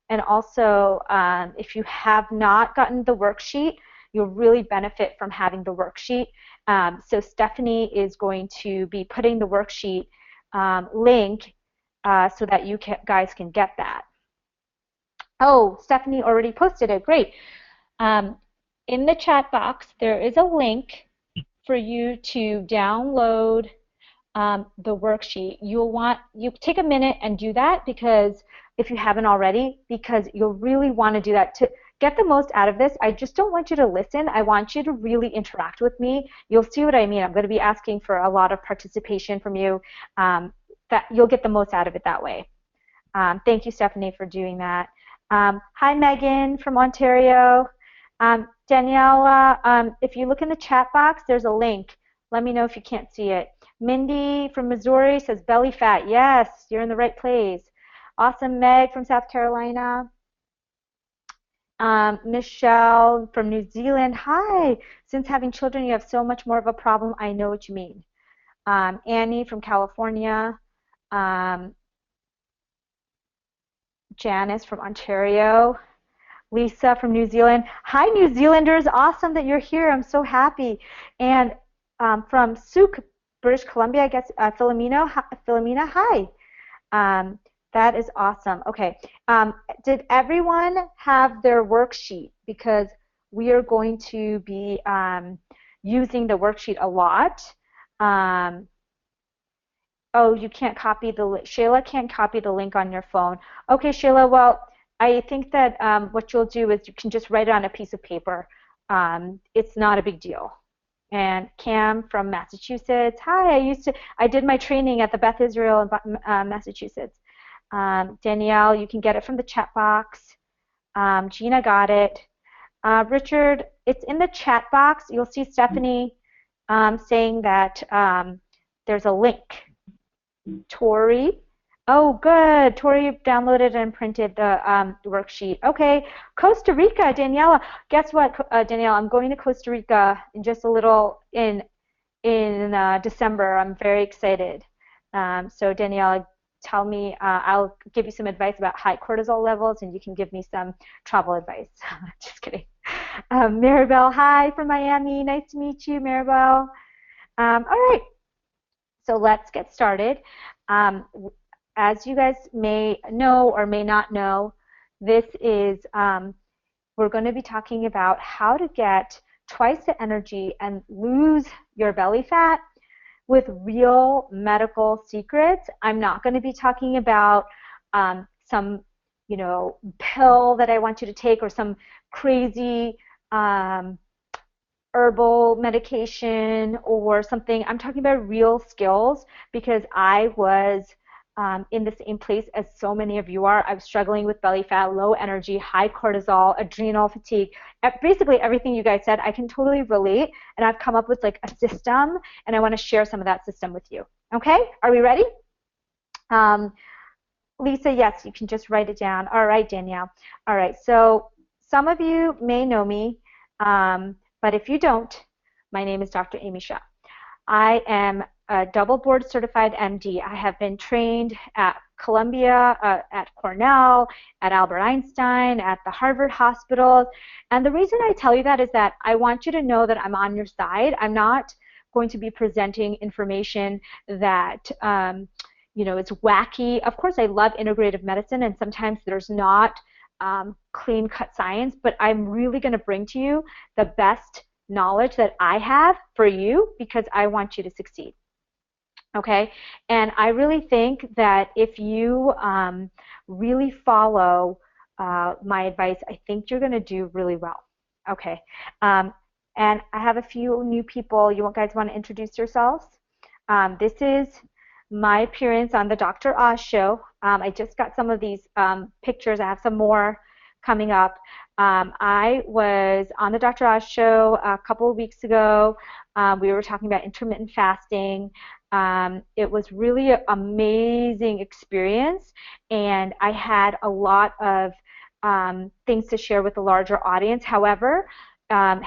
And also, if you have not gotten the worksheet, you'll really benefit from having the worksheet. So Stephanie is going to be putting the worksheet link so that you guys can get that. Oh, Stephanie already posted it. Great. In the chat box, there is a link for you to download the worksheet. You take a minute and do that, because if you haven't already, because you'll really want to do that to get the most out of this. I just don't want you to listen. I want you to really interact with me. You'll see what I mean. I'm going to be asking for a lot of participation from you. That you'll get the most out of it that way. Thank you, Stephanie, for doing that. Hi, Megan from Ontario. Daniela, if you look in the chat box, there's a link. Let me know if you can't see it. Mindy from Missouri says belly fat. Yes, you're in the right place. Awesome. Meg from South Carolina. Michelle from New Zealand. Hi. Since having children, you have so much more of a problem. I know what you mean. Annie from California. Janice from Ontario. Lisa from New Zealand. Hi, New Zealanders. Awesome that you're here. I'm so happy. And from Souk, British Columbia, I guess, Philomena, hi. That is awesome. Okay. Did everyone have their worksheet? Because we are going to be using the worksheet a lot. Oh, you can't copy the link. Shayla can't copy the link on your phone. Okay, Shayla, well, I think that what you'll do is you can just write it on a piece of paper. It's not a big deal. And Cam from Massachusetts. Hi, I did my training at the Beth Israel in Massachusetts. Danielle, you can get it from the chat box. Gina got it. Richard, it's in the chat box. You'll see Stephanie saying that there's a link. Tori. Oh, good. Tori downloaded and printed the worksheet. Okay. Costa Rica, Daniela. Guess what, Daniela? I'm going to Costa Rica in just a little in December. I'm very excited. So Daniela, tell me. I'll give you some advice about high cortisol levels, and you can give me some travel advice. Just kidding. Maribel, hi from Miami. Nice to meet you, Maribel. All right. So let's get started. As you guys may know or may not know, this is, we're going to be talking about how to get twice the energy and lose your belly fat with real medical secrets. I'm not going to be talking about some, pill that I want you to take or some crazy herbal medication or something. I'm talking about real skills, because I was in the same place as so many of you are. I was struggling with belly fat, low energy, high cortisol, adrenal fatigue. Basically everything you guys said, I can totally relate, and I've come up with like a system, and I want to share some of that system with you. Okay, are we ready? Lisa, yes, you can just write it down. All right, Danielle. All right, so some of you may know me, but if you don't, my name is Dr. Amy Shah. I am a double board certified MD. I have been trained at Columbia, at Cornell, at Albert Einstein, at the Harvard hospitals. And the reason I tell you that is that I want you to know that I'm on your side. I'm not going to be presenting information that it's wacky. Of course, I love integrative medicine, and sometimes there's not clean-cut science, but I'm really going to bring to you the best knowledge that I have for you, because I want you to succeed. Okay, and I really think that if you really follow my advice, I think you're going to do really well. Okay, and I have a few new people. You guys want to introduce yourselves? This is my appearance on the Dr. Oz show. I just got some of these pictures. I have some more coming up. I was on the Dr. Oz show a couple of weeks ago. We were talking about intermittent fasting. It was really an amazing experience, and I had a lot of things to share with a larger audience. However, I'm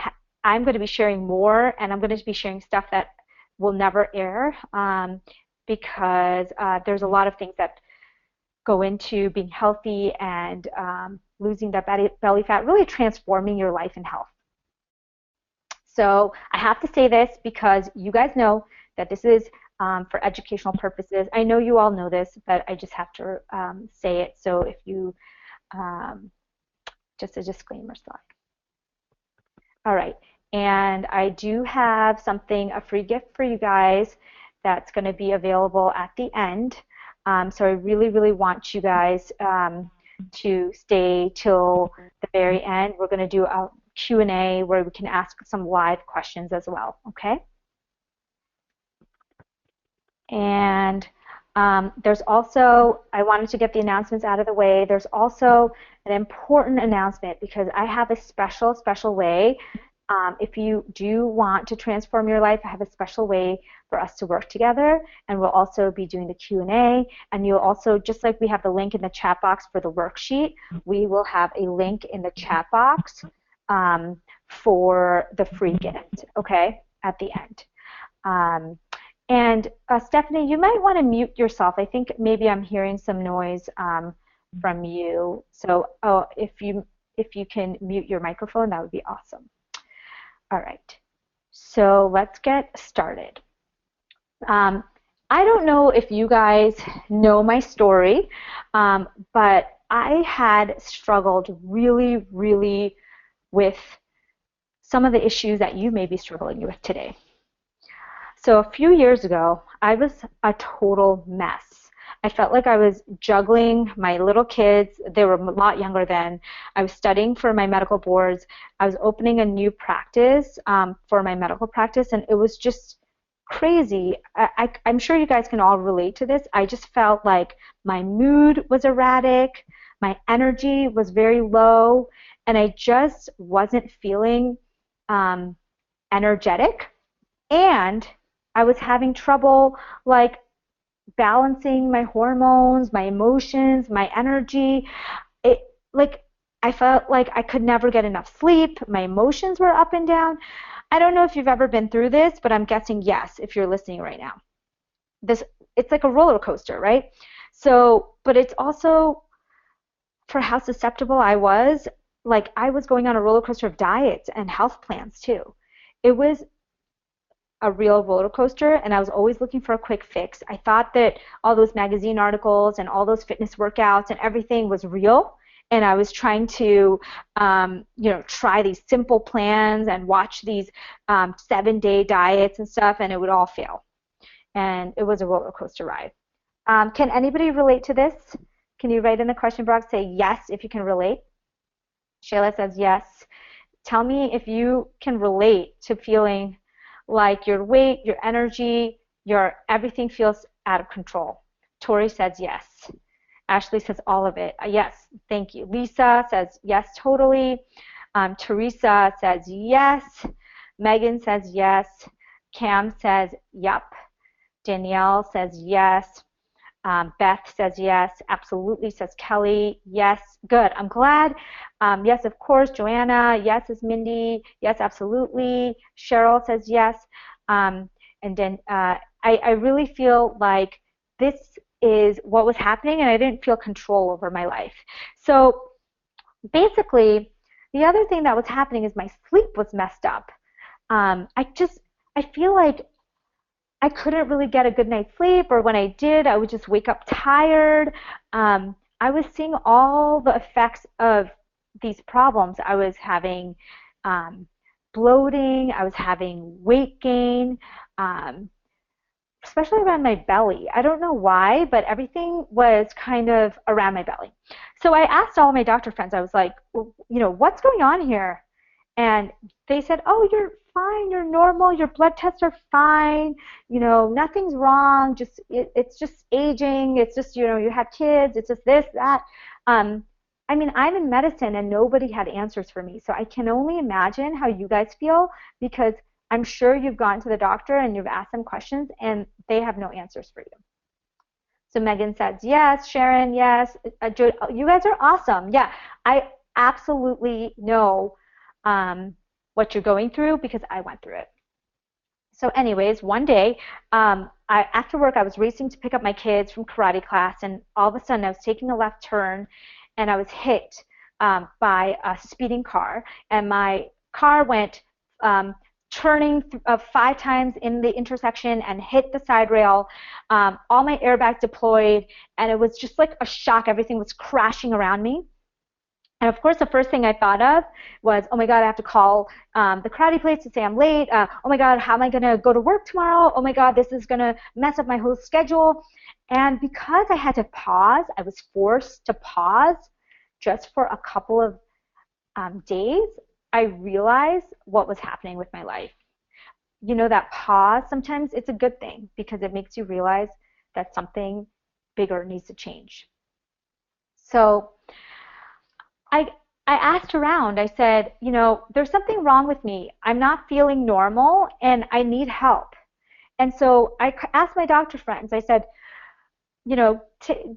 going to be sharing more, and I'm going to be sharing stuff that will never air, because there's a lot of things that go into being healthy and losing that belly fat, really transforming your life and health. So I have to say this because you guys know that this is for educational purposes. I know you all know this, but I just have to say it. So if you, just a disclaimer, sorry. All right, and I do have something, a free gift for you guys that's going to be available at the end. So I really, really want you guys to stay till the very end. We're going to do a Q&A where we can ask some live questions as well, okay? And there's also, I wanted to get the announcements out of the way. There's also an important announcement because I have a special, special way. If you do want to transform your life, I have a special way for us to work together, and we'll also be doing the Q&A, and you'll also, just like we have the link in the chat box for the worksheet, we will have a link in the chat box for the free gift, okay, at the end. And Stephanie, you might want to mute yourself. I think maybe I'm hearing some noise from you. So if you can mute your microphone, that would be awesome. All right, so let's get started. I don't know if you guys know my story, but I had struggled really, really with some of the issues that you may be struggling with today. So a few years ago, I was a total mess. I felt like I was juggling my little kids. They were a lot younger then. I was studying for my medical boards. I was opening a new practice for my medical practice, and it was just crazy. I'm sure you guys can all relate to this. I just felt like my mood was erratic, my energy was very low, and I just wasn't feeling energetic, and I was having trouble like balancing my hormones, my emotions, my energy. I felt like I could never get enough sleep. My emotions were up and down. I don't know if you've ever been through this, but I'm guessing yes if you're listening right now. It's like a roller coaster, right? So, but it's also for how susceptible I was. Like I was going on a roller coaster of diets and health plans too. It was a real roller coaster, and I was always looking for a quick fix. I thought that all those magazine articles and all those fitness workouts and everything was real, and I was trying to try these simple plans and watch these 7-day diets and stuff, and it would all fail. And it was a roller coaster ride. Can anybody relate to this? Can you write in the question box, say yes if you can relate? Shayla says yes. Tell me if you can relate to feeling like your weight, your energy, your everything feels out of control. Tori says yes. Ashley says all of it. Yes, thank you. Lisa says yes, totally. Teresa says yes. Megan says yes. Cam says yep. Danielle says yes. Beth says yes. Absolutely, says Kelly. Yes, good. I'm glad. Yes, of course. Joanna. Yes, is Mindy. Yes, absolutely. Cheryl says yes. And then I really feel like this is what was happening, and I didn't feel control over my life. So basically, the other thing that was happening is my sleep was messed up. I feel like I couldn't really get a good night's sleep, or when I did, I would just wake up tired. I was seeing all the effects of these problems. I was having bloating, I was having weight gain, especially around my belly. I don't know why, but everything was kind of around my belly. So I asked all my doctor friends, I was like, what's going on here? And they said, oh, you're fine, you're normal, your blood tests are fine, nothing's wrong, it's just aging, it's just, you have kids, it's just this, that. I mean, I'm in medicine and nobody had answers for me, so I can only imagine how you guys feel, because I'm sure you've gone to the doctor and you've asked them questions and they have no answers for you. So Megan says yes, Sharon, yes, you guys are awesome. Yeah, I absolutely know what you're going through because I went through it. So anyways, one day I after work, I was racing to pick up my kids from karate class, and all of a sudden I was taking a left turn, and I was hit by a speeding car, and my car went turning 5 times in the intersection and hit the side rail. All my airbags deployed, and it was just like a shock. Everything was crashing around me. And of course, the first thing I thought of was, oh my God, I have to call the karate place to say I'm late. Oh my God, how am I going to go to work tomorrow? Oh my God, this is going to mess up my whole schedule. And because I had to pause, I was forced to pause just for a couple of days, I realized what was happening with my life. You know, that pause, sometimes it's a good thing because it makes you realize that something bigger needs to change. So I asked around. I said, you know, there's something wrong with me. I'm not feeling normal and I need help. And so I asked my doctor friends. I said, you know,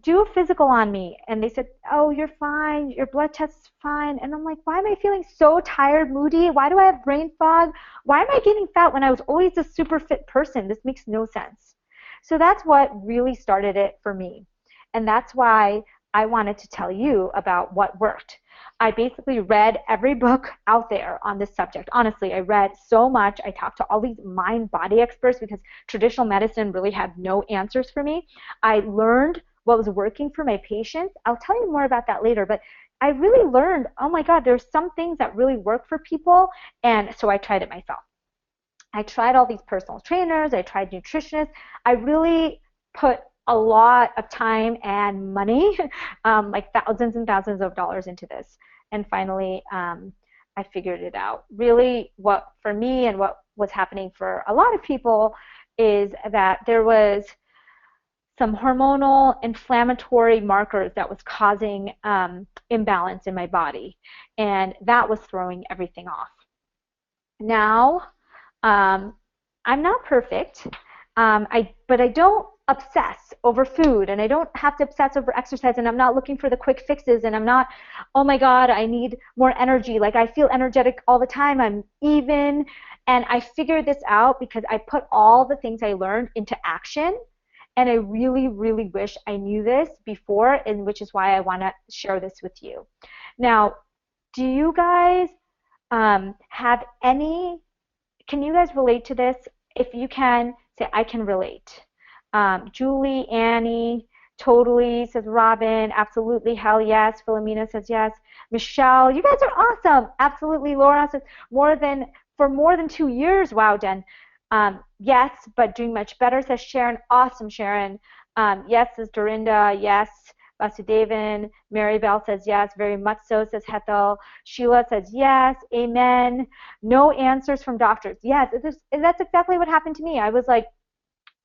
do a physical on me. And they said, oh, you're fine. Your blood test is fine. And I'm like, why am I feeling so tired, moody? Why do I have brain fog? Why am I getting fat when I was always a super fit person? This makes no sense. So that's what really started it for me. And that's why I wanted to tell you about what worked. I basically read every book out there on this subject. Honestly, I read so much. I talked to all these mind-body experts because traditional medicine really had no answers for me. I learned what was working for my patients. I'll tell you more about that later, but I really learned, oh my God, there's some things that really work for people, and so I tried it myself. I tried all these personal trainers. I tried nutritionists. I really put a lot of time and money, like thousands and thousands of dollars into this. And finally, I figured it out. Really, what for me and what was happening for a lot of people is that there was some hormonal inflammatory markers that was causing imbalance in my body. And that was throwing everything off. Now, I'm not perfect, but I don't obsess over food, and I don't have to obsess over exercise, and I'm not looking for the quick fixes, and I'm not, oh my God, I need more energy. Like, I feel energetic all the time. I'm even, and I figured this out because I put all the things I learned into action, and I really, really wish I knew this before, and which is why I want to share this with you. Now, do you guys have any, can you guys relate to this? If you can, say, I can relate. Julie, Annie, totally, says Robin. Absolutely, hell yes. Philomena says yes. Michelle, you guys are awesome. Absolutely. Laura says for more than 2 years. Wow, Den. Yes, but doing much better, says Sharon. Awesome, Sharon. Yes, says Dorinda. Yes. Vasudevan. Mary Bell says yes, very much so, says Hethel. Sheila says yes, amen. No answers from doctors. Yes, that's exactly what happened to me. I was like,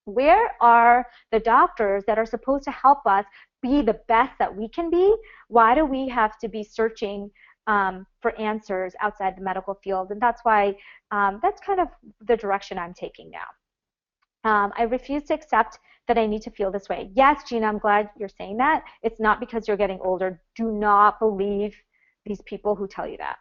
where are the doctors that are supposed to help us be the best that we can be? Why do we have to be searching for answers outside the medical field? And that's why that's kind of the direction I'm taking now. I refuse to accept that I need to feel this way. Yes, Gina, I'm glad you're saying that. It's not because you're getting older. Do not believe these people who tell you that.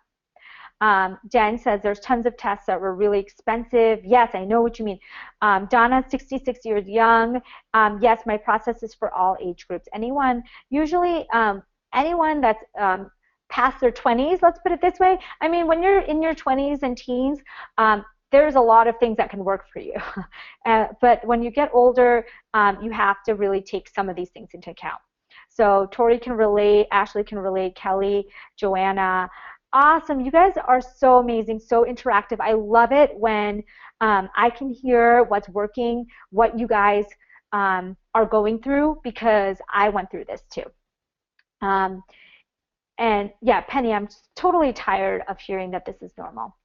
Jen says there's tons of tests that were really expensive. Yes, I know what you mean. Donna, 66 years young. Yes, my process is for all age groups. Usually anyone that's past their 20s, let's put it this way. I mean, when you're in your 20s and teens, there's a lot of things that can work for you. But when you get older, you have to really take some of these things into account. So Tori can relate, Ashley can relate, Kelly, Joanna. Awesome. You guys are so amazing, so interactive. I love it when I can hear what's working, what you guys are going through, because I went through this too. And yeah, Penny, I'm totally tired of hearing that this is normal.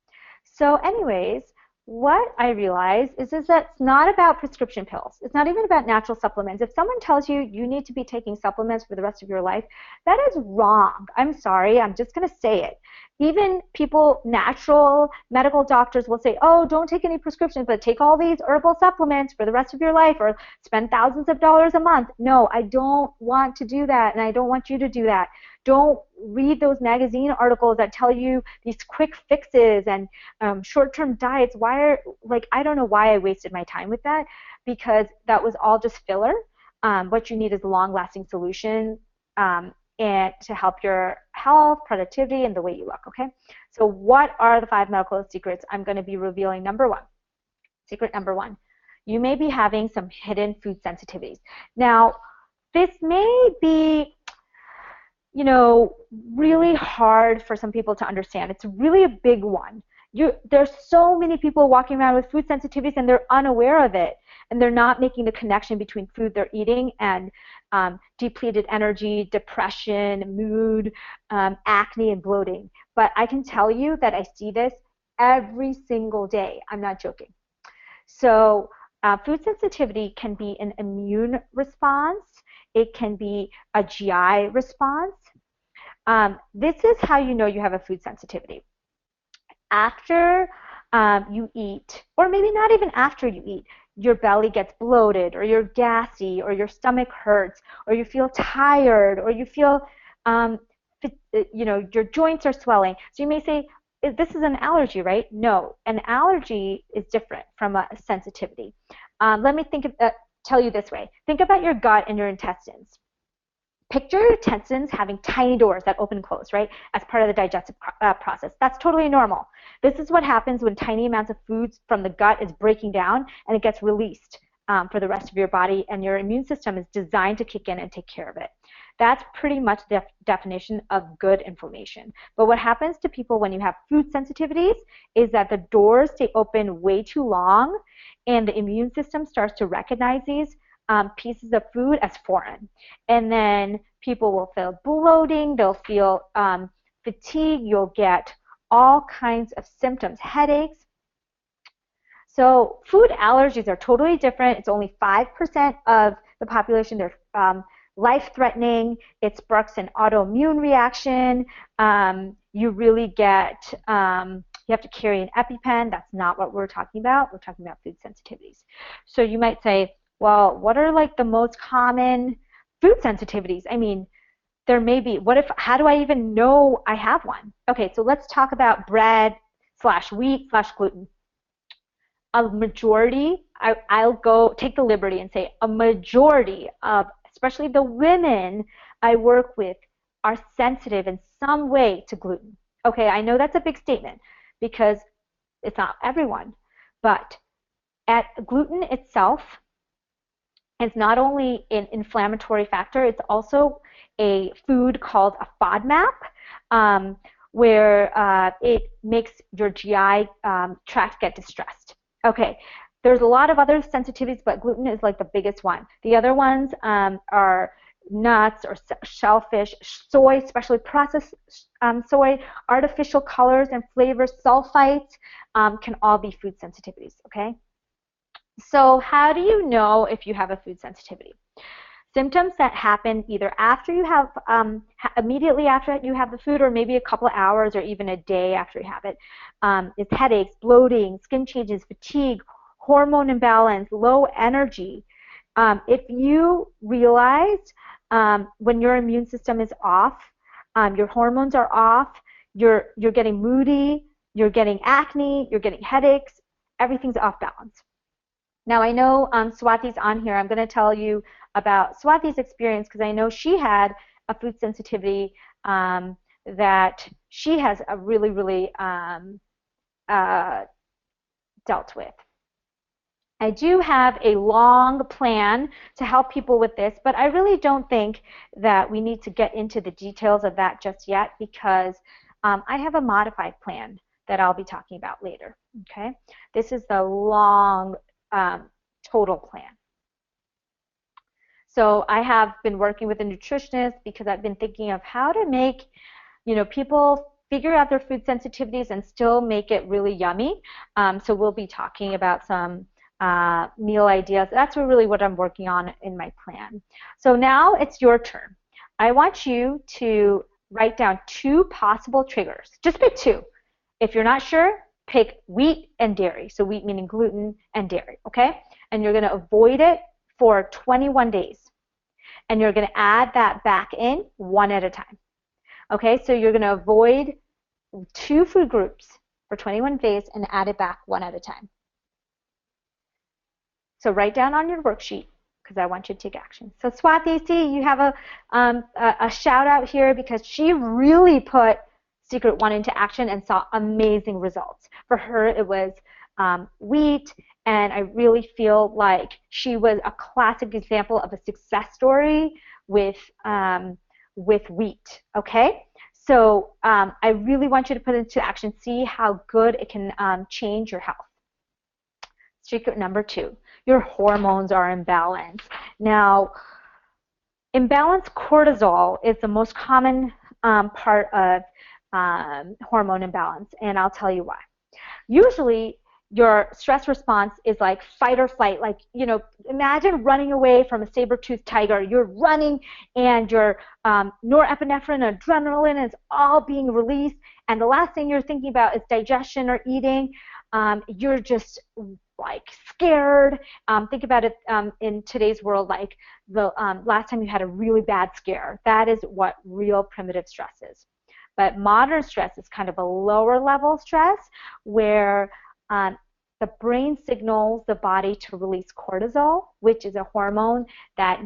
So anyways, what I realized is that it's not about prescription pills. It's not even about natural supplements. If someone tells you you need to be taking supplements for the rest of your life, that is wrong. I'm sorry. I'm just going to say it. Even people, natural medical doctors will say, oh, don't take any prescriptions, but take all these herbal supplements for the rest of your life or spend thousands of dollars a month. No, I don't want to do that, and I don't want you to do that. Don't read those magazine articles that tell you these quick fixes and short-term diets. I don't know why I wasted my time with that. because that was all just filler. What you need is a long-lasting solution and to help your health, productivity, and the way you look, okay? So what are the 5 medical secrets I'm going to be revealing? Number one, secret number one, you may be having some hidden food sensitivities. Now, this may be, you know, really hard for some people to understand. It's really a big one. There's so many people walking around with food sensitivities and they're unaware of it, and they're not making the connection between food they're eating and depleted energy, depression, mood, acne, and bloating. But I can tell you that I see this every single day. I'm not joking. So food sensitivity can be an immune response. It can be a GI response. This is how you know you have a food sensitivity. After you eat, or maybe not even after you eat, your belly gets bloated, or you're gassy, or your stomach hurts, or you feel tired, or you feel, you know, your joints are swelling. So you may say, this is an allergy, right? No, an allergy is different from a sensitivity. Let me tell you this way. Think about your gut and your intestines. Picture your intestines having tiny doors that open and close, right, as part of the digestive process. That's totally normal. This is what happens when tiny amounts of foods from the gut is breaking down and it gets released for the rest of your body, and your immune system is designed to kick in and take care of it. That's pretty much the definition of good inflammation. But what happens to people when you have food sensitivities is that the doors stay open way too long, and the immune system starts to recognize these pieces of food as foreign. And then people will feel bloating, they'll feel fatigue, you'll get all kinds of symptoms, headaches. So food allergies are totally different. It's only 5% of the population. They're life-threatening. It sparks an autoimmune reaction. You really get, you have to carry an EpiPen. That's not what we're talking about. We're talking about food sensitivities. So you might say, well, what are like the most common food sensitivities? I mean, there may be. How do I even know I have one? Okay, so let's talk about bread / wheat / gluten. A majority, I'll go take the liberty and say a majority of, especially the women I work with, are sensitive in some way to gluten. Okay, I know that's a big statement because it's not everyone, but gluten itself is not only an inflammatory factor, it's also a food called a FODMAP, where it makes your GI tract get distressed. Okay, there's a lot of other sensitivities, but gluten is like the biggest one. The other ones are nuts or shellfish, soy, especially processed soy, artificial colors and flavors, sulfites, can all be food sensitivities, okay? So how do you know if you have a food sensitivity? Symptoms that happen either after you have, immediately after you have the food, or maybe a couple of hours or even a day after you have it, is headaches, bloating, skin changes, fatigue, hormone imbalance, low energy. If you realize when your immune system is off, your hormones are off, you're getting moody, you're getting acne, you're getting headaches, everything's off balance. Now I know Swati's on here. I'm going to tell you about Swati's experience because I know she had a food sensitivity that she has really dealt with. I do have a long plan to help people with this, but I really don't think that we need to get into the details of that just yet because I have a modified plan that I'll be talking about later. Okay, this is the long total plan. So I have been working with a nutritionist because I've been thinking of how to make, you know, people figure out their food sensitivities and still make it really yummy. So we'll be talking about some meal ideas. That's really what I'm working on in my plan. So now it's your turn. I want you to write down 2 possible triggers. Just pick 2. If you're not sure, pick wheat and dairy. So wheat meaning gluten and dairy, okay? And you're going to avoid it for 21 days. And you're going to add that back in one at a time. Okay, so you're going to avoid 2 food groups for 21 days and add it back one at a time. So write down on your worksheet because I want you to take action. So Swati, see, you have a shout out here because she really put Secret 1 into action and saw amazing results. For her, it was wheat, and I really feel like she was a classic example of a success story with wheat, okay? So I really want you to put it into action, see how good it can change your health. Secret number 2, your hormones are imbalanced. Now, imbalanced cortisol is the most common part of hormone imbalance, and I'll tell you why. Usually, your stress response is like fight or flight. Like, you know, imagine running away from a saber-toothed tiger. You're running and your norepinephrine, adrenaline is all being released, and the last thing you're thinking about is digestion or eating. You're just like scared. Think about it in today's world, like the last time you had a really bad scare. That is what real primitive stress is. But modern stress is kind of a lower level stress where the brain signals the body to release cortisol, which is a hormone that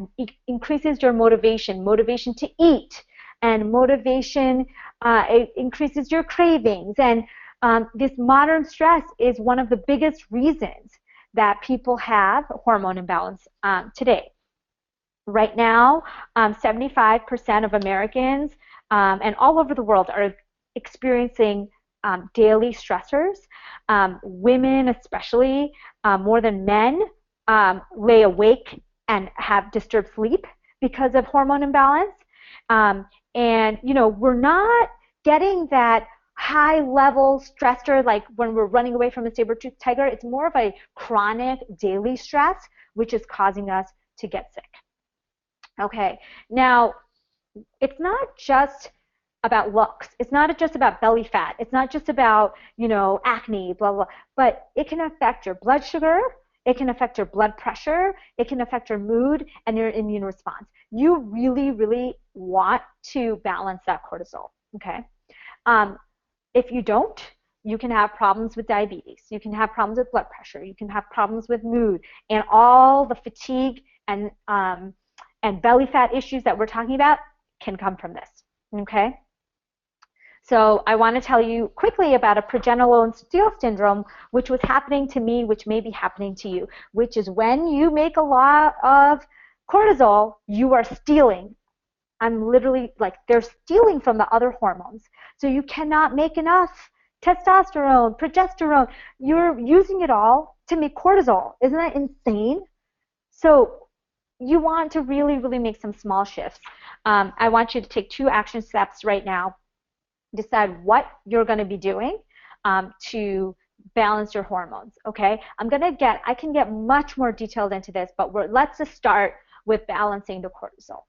increases your motivation to eat, and motivation, it increases your cravings. And this modern stress is one of the biggest reasons that people have hormone imbalance today. Right now, 75% of Americans and all over the world are experiencing daily stressors. Women especially, more than men, lay awake and have disturbed sleep because of hormone imbalance. And, you know, we're not getting that high-level stressor like when we're running away from a saber-toothed tiger. It's more of a chronic daily stress, which is causing us to get sick. Okay, now, it's not just about looks. It's not just about belly fat. It's not just about, you know, acne, blah, blah, but it can affect your blood sugar. It can affect your blood pressure. It can affect your mood and your immune response. You really, really want to balance that cortisol, okay? If you don't, you can have problems with diabetes. You can have problems with blood pressure. You can have problems with mood and all the fatigue and belly fat issues that we're talking about can come from this, okay? So I want to tell you quickly about a progesterone steal syndrome, which was happening to me, which may be happening to you, which is when you make a lot of cortisol, you are stealing. I'm literally like, they're stealing from the other hormones. So you cannot make enough testosterone, progesterone. You're using it all to make cortisol. Isn't that insane? So you want to really, really make some small shifts. I want you to take 2 action steps right now. Decide what you're going to be doing to balance your hormones, okay? I can get much more detailed into this, but let's just start with balancing the cortisol.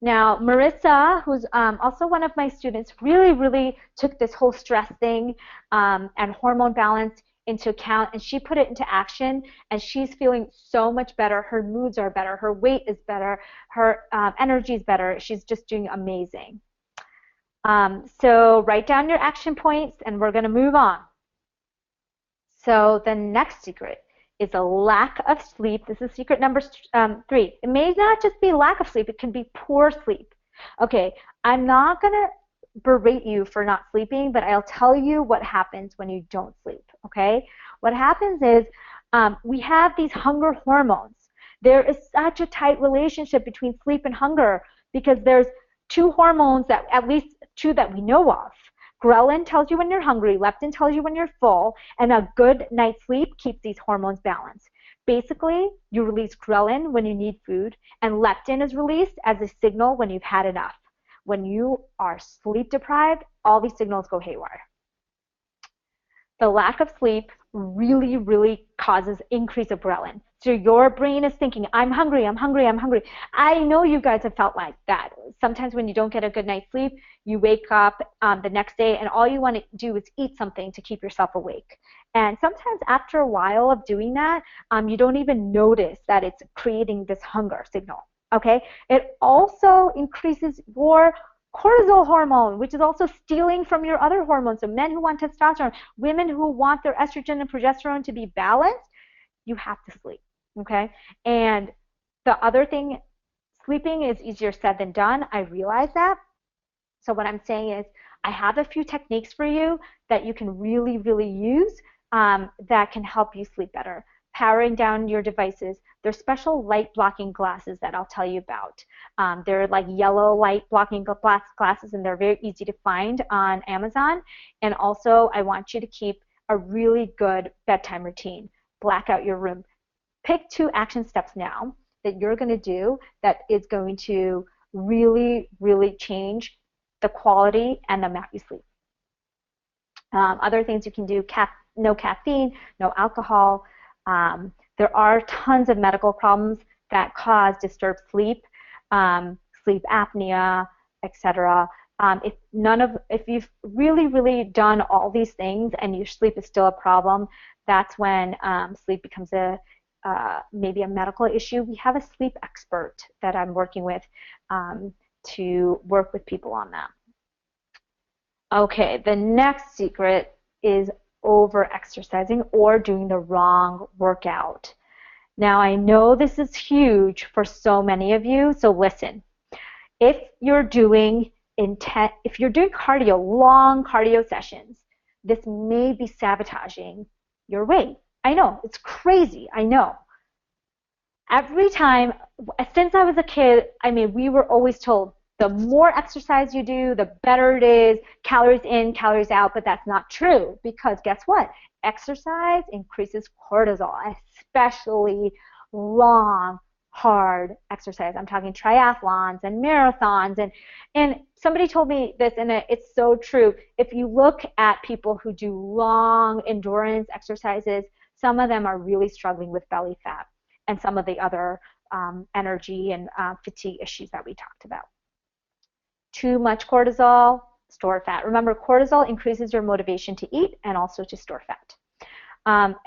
Now, Marissa, who's also one of my students, really, really took this whole stress thing and hormone balance into account, and she put it into action, and she's feeling so much better. Her moods are better. Her weight is better. Her energy is better. She's just doing amazing. So write down your action points, and we're going to move on. So the next secret is a lack of sleep. This is secret number 3. It may not just be lack of sleep. It can be poor sleep. Okay, I'm not going to berate you for not sleeping, but I'll tell you what happens when you don't sleep, okay? What happens is we have these hunger hormones. There is such a tight relationship between sleep and hunger because there's 2 hormones, that at least 2 that we know of. Ghrelin tells you when you're hungry, leptin tells you when you're full, and a good night's sleep keeps these hormones balanced. Basically, you release ghrelin when you need food, and leptin is released as a signal when you've had enough. When you are sleep deprived, all these signals go haywire. The lack of sleep really, really causes increase of ghrelin. So your brain is thinking, I'm hungry, I'm hungry, I'm hungry. I know you guys have felt like that. Sometimes when you don't get a good night's sleep, you wake up the next day and all you want to do is eat something to keep yourself awake. And sometimes after a while of doing that, you don't even notice that it's creating this hunger signal. Okay? It also increases your cortisol hormone, which is also stealing from your other hormones. So men who want testosterone, women who want their estrogen and progesterone to be balanced, you have to sleep, okay? And the other thing, sleeping is easier said than done. I realize that. So what I'm saying is I have a few techniques for you that you can really, really use that can help you sleep better. Powering down your devices. There's special light blocking glasses that I'll tell you about. They're like yellow light blocking glasses, and they're very easy to find on Amazon. And also, I want you to keep a really good bedtime routine. Black out your room. Pick 2 action steps now that you're going to do that is going to really, really change the quality and the amount you sleep. Other things you can do, no caffeine, no alcohol. There are tons of medical problems that cause disturbed sleep, sleep apnea, etc. If you've really, really done all these things and your sleep is still a problem, that's when sleep becomes maybe a medical issue. We have a sleep expert that I'm working with to work with people on that. Okay, the next secret is over-exercising or doing the wrong workout. Now, I know this is huge for so many of you, so listen. If you're doing cardio, long cardio sessions, this may be sabotaging your weight. I know, it's crazy, I know. Every time, since I was a kid, we were always told the more exercise you do, the better it is, calories in, calories out, but that's not true because guess what? Exercise increases cortisol, especially long, hard exercise. I'm talking triathlons and marathons, and somebody told me this, and it's so true. If you look at people who do long endurance exercises, some of them are really struggling with belly fat and some of the other energy and fatigue issues that we talked about. Too much cortisol, store fat. Remember, cortisol increases your motivation to eat and also to store fat.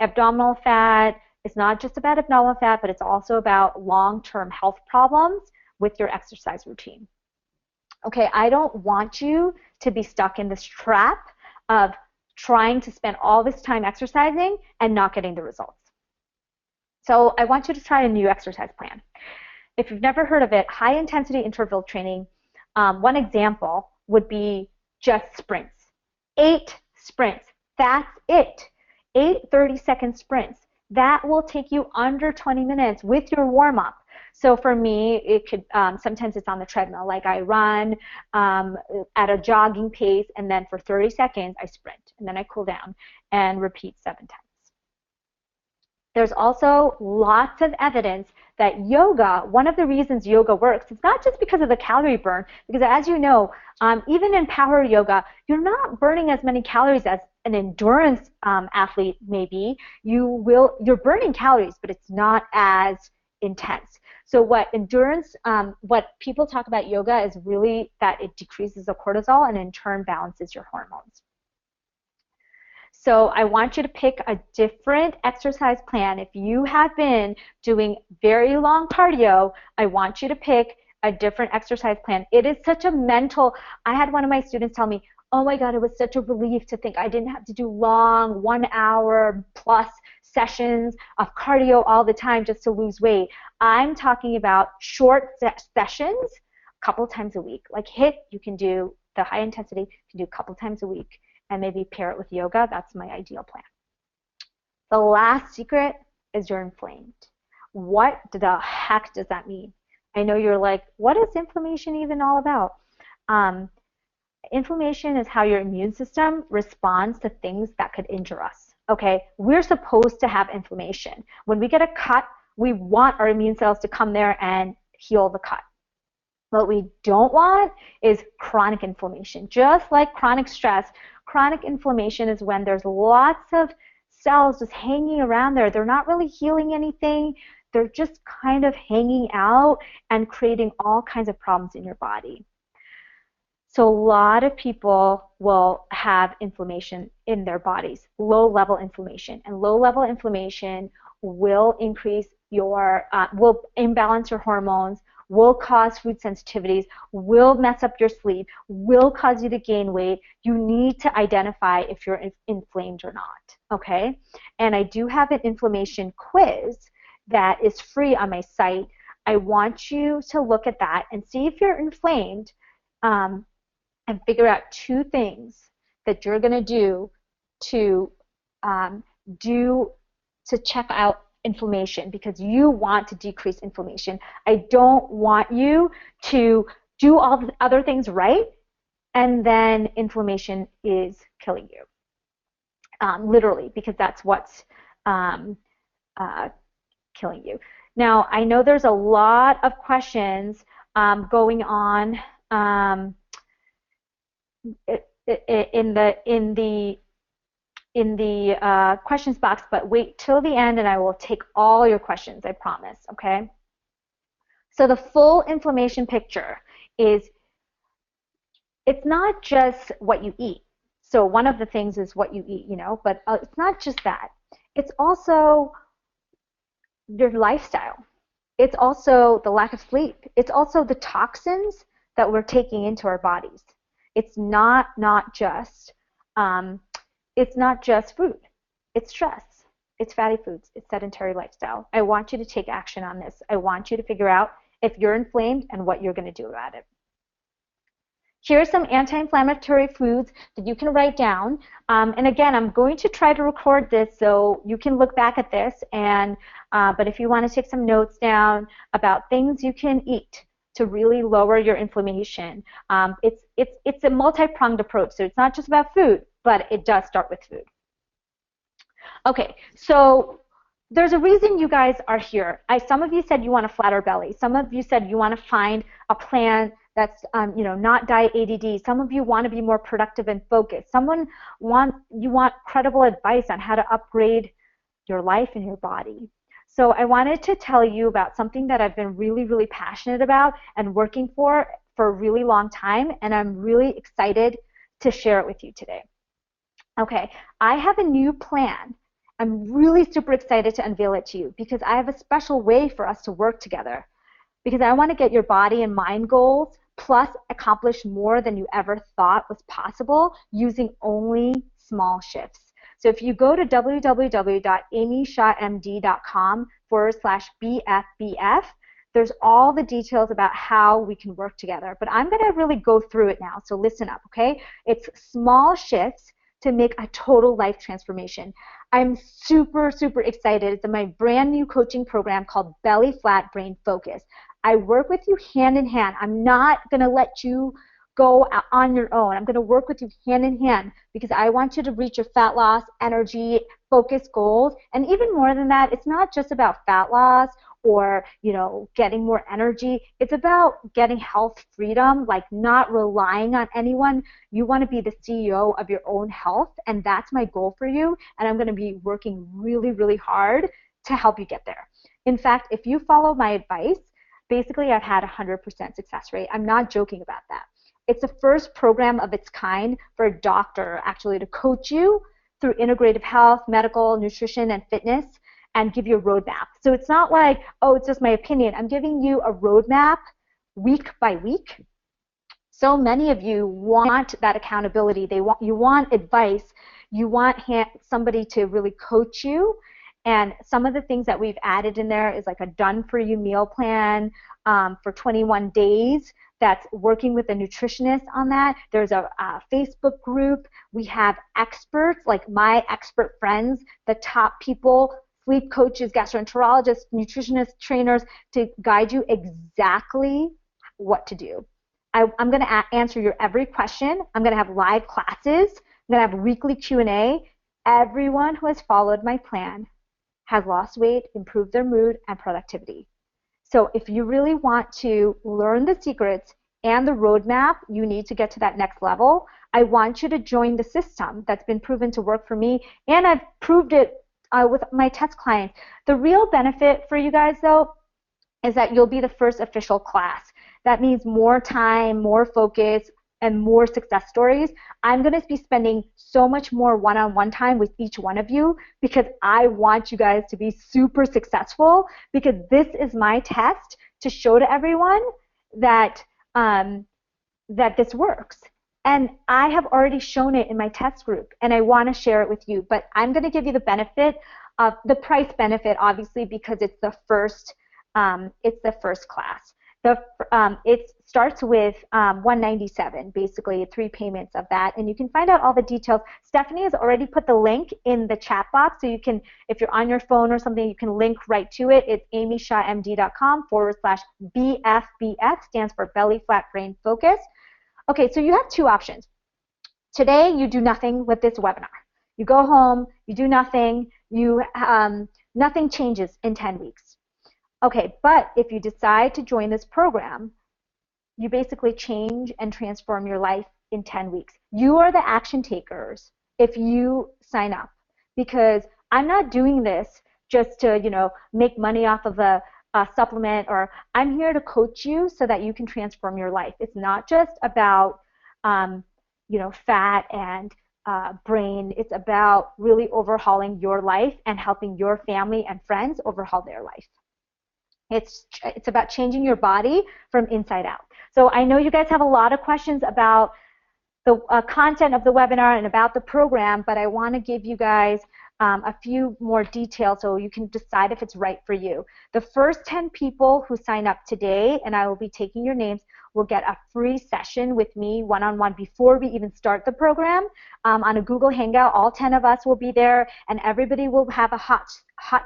Abdominal fat is not just about abdominal fat, but it's also about long-term health problems with your exercise routine. Okay, I don't want you to be stuck in this trap of trying to spend all this time exercising and not getting the results. So I want you to try a new exercise plan. If you've never heard of it, high-intensity interval training. One example would be just sprints. 8 sprints. That's it. 8 30-second sprints. That will take you under 20 minutes with your warm-up. So for me, it could sometimes it's on the treadmill. Like I run at a jogging pace, and then for 30 seconds I sprint, and then I cool down and repeat 7 times. There's also lots of evidence that yoga, one of the reasons yoga works, is not just because of the calorie burn, because as you know, even in power yoga, you're not burning as many calories as an endurance athlete maybe. You're burning calories, but it's not as intense. So what people talk about yoga is really that it decreases the cortisol and in turn balances your hormones. So I want you to pick a different exercise plan. If you have been doing very long cardio, I want you to pick a different exercise plan. It is such a mental, I had one of my students tell me, oh my God, it was such a relief to think I didn't have to do long 1 hour plus sessions of cardio all the time just to lose weight. I'm talking about short sessions a couple times a week. Like HIIT, you can do the high intensity, you can do a couple times a week, and maybe pair it with yoga. That's my ideal plan. The last secret is you're inflamed. What the heck does that mean? I know you're like, what is inflammation even all about? Inflammation is how your immune system responds to things that could injure us. Okay, we're supposed to have inflammation. When we get a cut, we want our immune cells to come there and heal the cut. What we don't want is chronic inflammation. Just like chronic stress, chronic inflammation is when there's lots of cells just hanging around there. They're not really healing anything. They're just kind of hanging out and creating all kinds of problems in your body. So a lot of people will have inflammation in their bodies, low-level inflammation. And low-level inflammation will increase will imbalance your hormones, will cause food sensitivities, will mess up your sleep, will cause you to gain weight. You need to identify if you're inflamed or not, okay? And I do have an inflammation quiz that is free on my site. I want you to look at that and see if you're inflamed, and figure out 2 things that you're going to to do to check out inflammation, because you want to decrease inflammation. I don't want you to do all the other things right and then inflammation is killing you, literally, because that's what's killing you. Now, I know there's a lot of questions going on in the questions box, but wait till the end and I will take all your questions, I promise, okay? So the full inflammation picture is, it's not just what you eat. So one of the things is what you eat, you know, but it's not just that. It's also your lifestyle. It's also the lack of sleep. It's also the toxins that we're taking into our bodies. It's not just food. It's stress. It's fatty foods. It's sedentary lifestyle. I want you to take action on this. I want you to figure out if you're inflamed and what you're going to do about it. Here are some anti-inflammatory foods that you can write down. And again, I'm going to try to record this so you can look back at this. And but if you want to take some notes down about things you can eat to really lower your inflammation, it's a multi-pronged approach. So it's not just about food, but it does start with food. Okay, so there's a reason you guys are here. Some of you said you want a flatter belly. Some of you said you want to find a plan that's not diet ADD. Some of you want to be more productive and focused. You want credible advice on how to upgrade your life and your body. So I wanted to tell you about something that I've been really, really passionate about and working for a really long time, and I'm really excited to share it with you today. Okay, I have a new plan. I'm really super excited to unveil it to you because I have a special way for us to work together, because I want to get your body and mind goals plus accomplish more than you ever thought was possible using only small shifts. So if you go to www.amyshahmd.com/BFBF, there's all the details about how we can work together. But I'm going to really go through it now, so listen up, okay? It's small shifts to make a total life transformation. I'm super, super excited. It's my brand new coaching program called Belly Flat Brain Focus. I work with you hand in hand. I'm not going to let you go on your own. I'm going to work with you hand in hand because I want you to reach your fat loss, energy, focus goals. And even more than that, it's not just about fat loss or, getting more energy. It's about getting health freedom, like not relying on anyone. You want to be the CEO of your own health, and that's my goal for you. And I'm going to be working really, really hard to help you get there. In fact, if you follow my advice, basically I've had 100% success rate. I'm not joking about that. It's the first program of its kind for a doctor actually to coach you through integrative health, medical, nutrition, and fitness, and give you a roadmap. So it's not like, oh, it's just my opinion. I'm giving you a roadmap week by week. So many of you want that accountability. You want advice. You want somebody to really coach you. And some of the things that we've added in there is like a done-for-you meal plan for 21 days that's working with a nutritionist on that. There's a Facebook group. We have experts, like my expert friends, the top people, sleep coaches, gastroenterologists, nutritionists, trainers, to guide you exactly what to do. I'm going to answer your every question. I'm going to have live classes. I'm going to have weekly Q&A. Everyone who has followed my plan has lost weight, improved their mood, and productivity. So if you really want to learn the secrets and the roadmap you need to get to that next level, I want you to join the system that's been proven to work for me, and I've proved it with my test clients. The real benefit for you guys, though, is that you'll be the first official class. That means more time, more focus, and more success stories. I'm going to be spending so much more one-on-one time with each one of you because I want you guys to be super successful, because this is my test to show to everyone that that this works. And I have already shown it in my test group, and I want to share it with you. But I'm going to give you the benefit of the price benefit, obviously, because it's the first class. It starts with $197, basically 3 payments of that, and you can find out all the details. Stephanie has already put the link in the chat box, so you can, if you're on your phone or something, you can link right to it. It's amyshahmd.com/BFBF, stands for belly flat brain focus. Okay, so you have 2 options. Today, you do nothing with this webinar. You go home, you do nothing, nothing changes in 10 weeks. Okay, but if you decide to join this program, you basically change and transform your life in 10 weeks. You are the action takers if you sign up, because I'm not doing this just to, make money off of a supplement, or I'm here to coach you so that you can transform your life. It's not just about, fat and brain. It's about really overhauling your life and helping your family and friends overhaul their life. It's about changing your body from inside out. So I know you guys have a lot of questions about the content of the webinar and about the program, but I want to give you guys a few more details so you can decide if it's right for you. The first 10 people who sign up today, and I will be taking your names, will get a free session with me one-on-one before we even start the program on a Google Hangout. All 10 of us will be there, and everybody will have a hot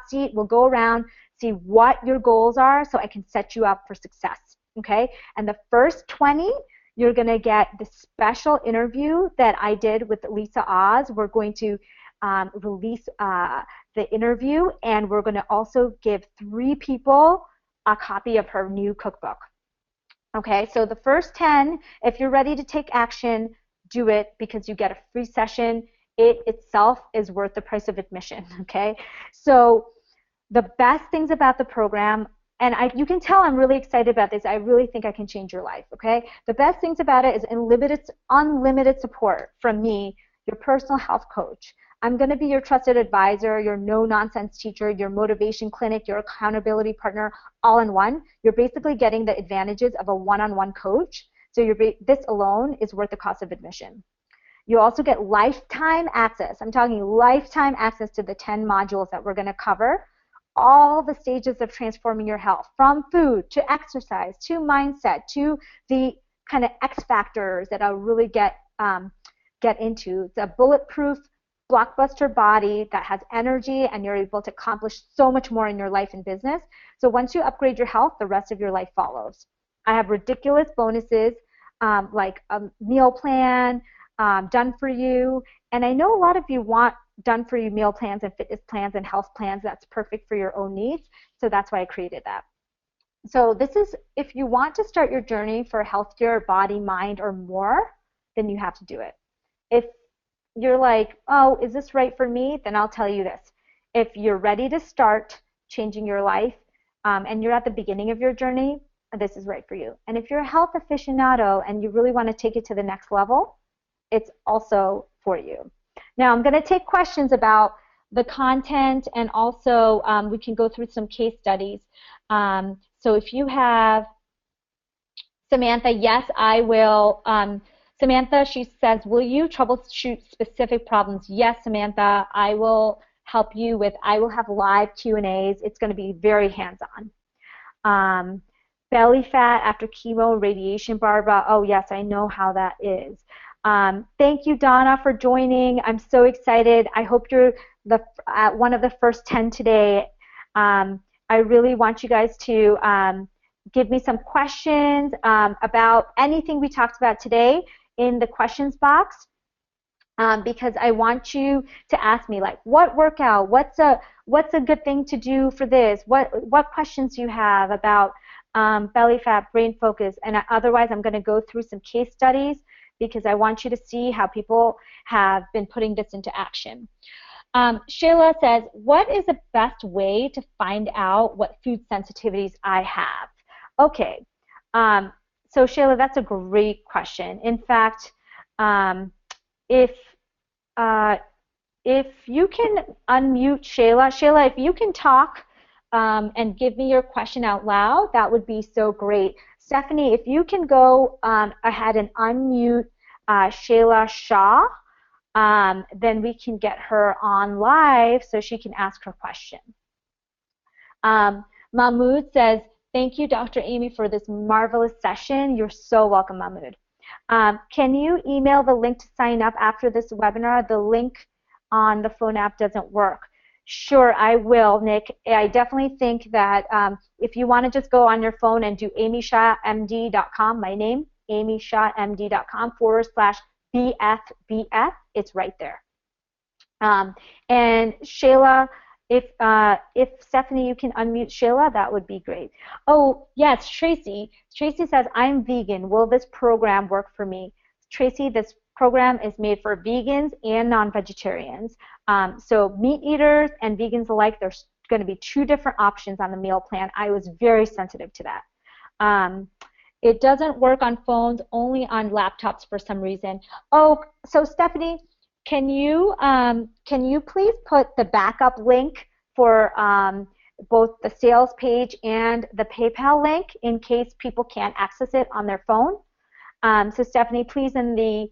seat. We'll go around, see what your goals are so I can set you up for success, okay? And the first 20, you're going to get the special interview that I did with Lisa Oz. We're going to release the interview, and we're going to also give 3 people a copy of her new cookbook. Okay, so the first 10, if you're ready to take action, do it, because you get a free session. It itself is worth the price of admission, okay? So the best things about the program, and you can tell I'm really excited about this. I really think I can change your life, okay? The best things about it is unlimited support from me, your personal health coach. I'm going to be your trusted advisor, your no-nonsense teacher, your motivation clinic, your accountability partner, all in one. You're basically getting the advantages of a one-on-one coach. So this alone is worth the cost of admission. You also get lifetime access. I'm talking lifetime access to the 10 modules that we're going to cover. All the stages of transforming your health, from food to exercise to mindset to the kind of X factors that I'll really get into. It's a bulletproof blockbuster body that has energy, and you're able to accomplish so much more in your life and business. So once you upgrade your health, the rest of your life follows. I have ridiculous bonuses like a meal plan, done for you, and I know a lot of you want done for you meal plans and fitness plans and health plans that's perfect for your own needs, so that's why I created that. So this is, if you want to start your journey for a healthier body, mind, or more, then you have to do it. If you're like, oh, is this right for me? Then I'll tell you this. If you're ready to start changing your life and you're at the beginning of your journey, this is right for you. And if you're a health aficionado and you really want to take it to the next level, it's also for you. Now I'm going to take questions about the content, and also we can go through some case studies. So if you have, Samantha, yes, I will. Samantha, she says, will you troubleshoot specific problems? Yes, Samantha, I will help you with, I will have live Q&As. It's going to be very hands-on. Belly fat after chemo, radiation, Barbara. Oh, yes, I know how that is. Thank you, Donna, for joining. I'm so excited. I hope you're one of the first 10 today. I really want you guys to give me some questions about anything we talked about today in the questions box, because I want you to ask me, like, what workout, what's a good thing to do for this, what questions do you have about belly fat, brain focus, and otherwise I'm going to go through some case studies because I want you to see how people have been putting this into action. Shayla says, what is the best way to find out what food sensitivities I have? Okay, so Shayla, that's a great question. In fact, if you can unmute Shayla, if you can talk, and give me your question out loud, that would be so great. Stephanie, if you can go ahead and unmute Shayla Shah, then we can get her on live so she can ask her question. Mahmoud says, thank you, Dr. Amy, for this marvelous session. You're so welcome, Mahmoud. Can you email the link to sign up after this webinar? The link on the phone app doesn't work. Sure, I will, Nick. I definitely think that if you want to just go on your phone and do amyshahmd.com, my name, amyshahmd.com/BFBF, it's right there. And Shayla, if Stephanie, you can unmute Shayla, that would be great. Oh, yes, Tracy. Tracy says, I'm vegan. Will this program work for me? Tracy, this program is made for vegans and non-vegetarians. So meat eaters and vegans alike, there's going to be 2 different options on the meal plan. I was very sensitive to that. It doesn't work on phones, only on laptops for some reason. Oh, so Stephanie, can you please put the backup link for both the sales page and the PayPal link in case people can't access it on their phone? So Stephanie, please in the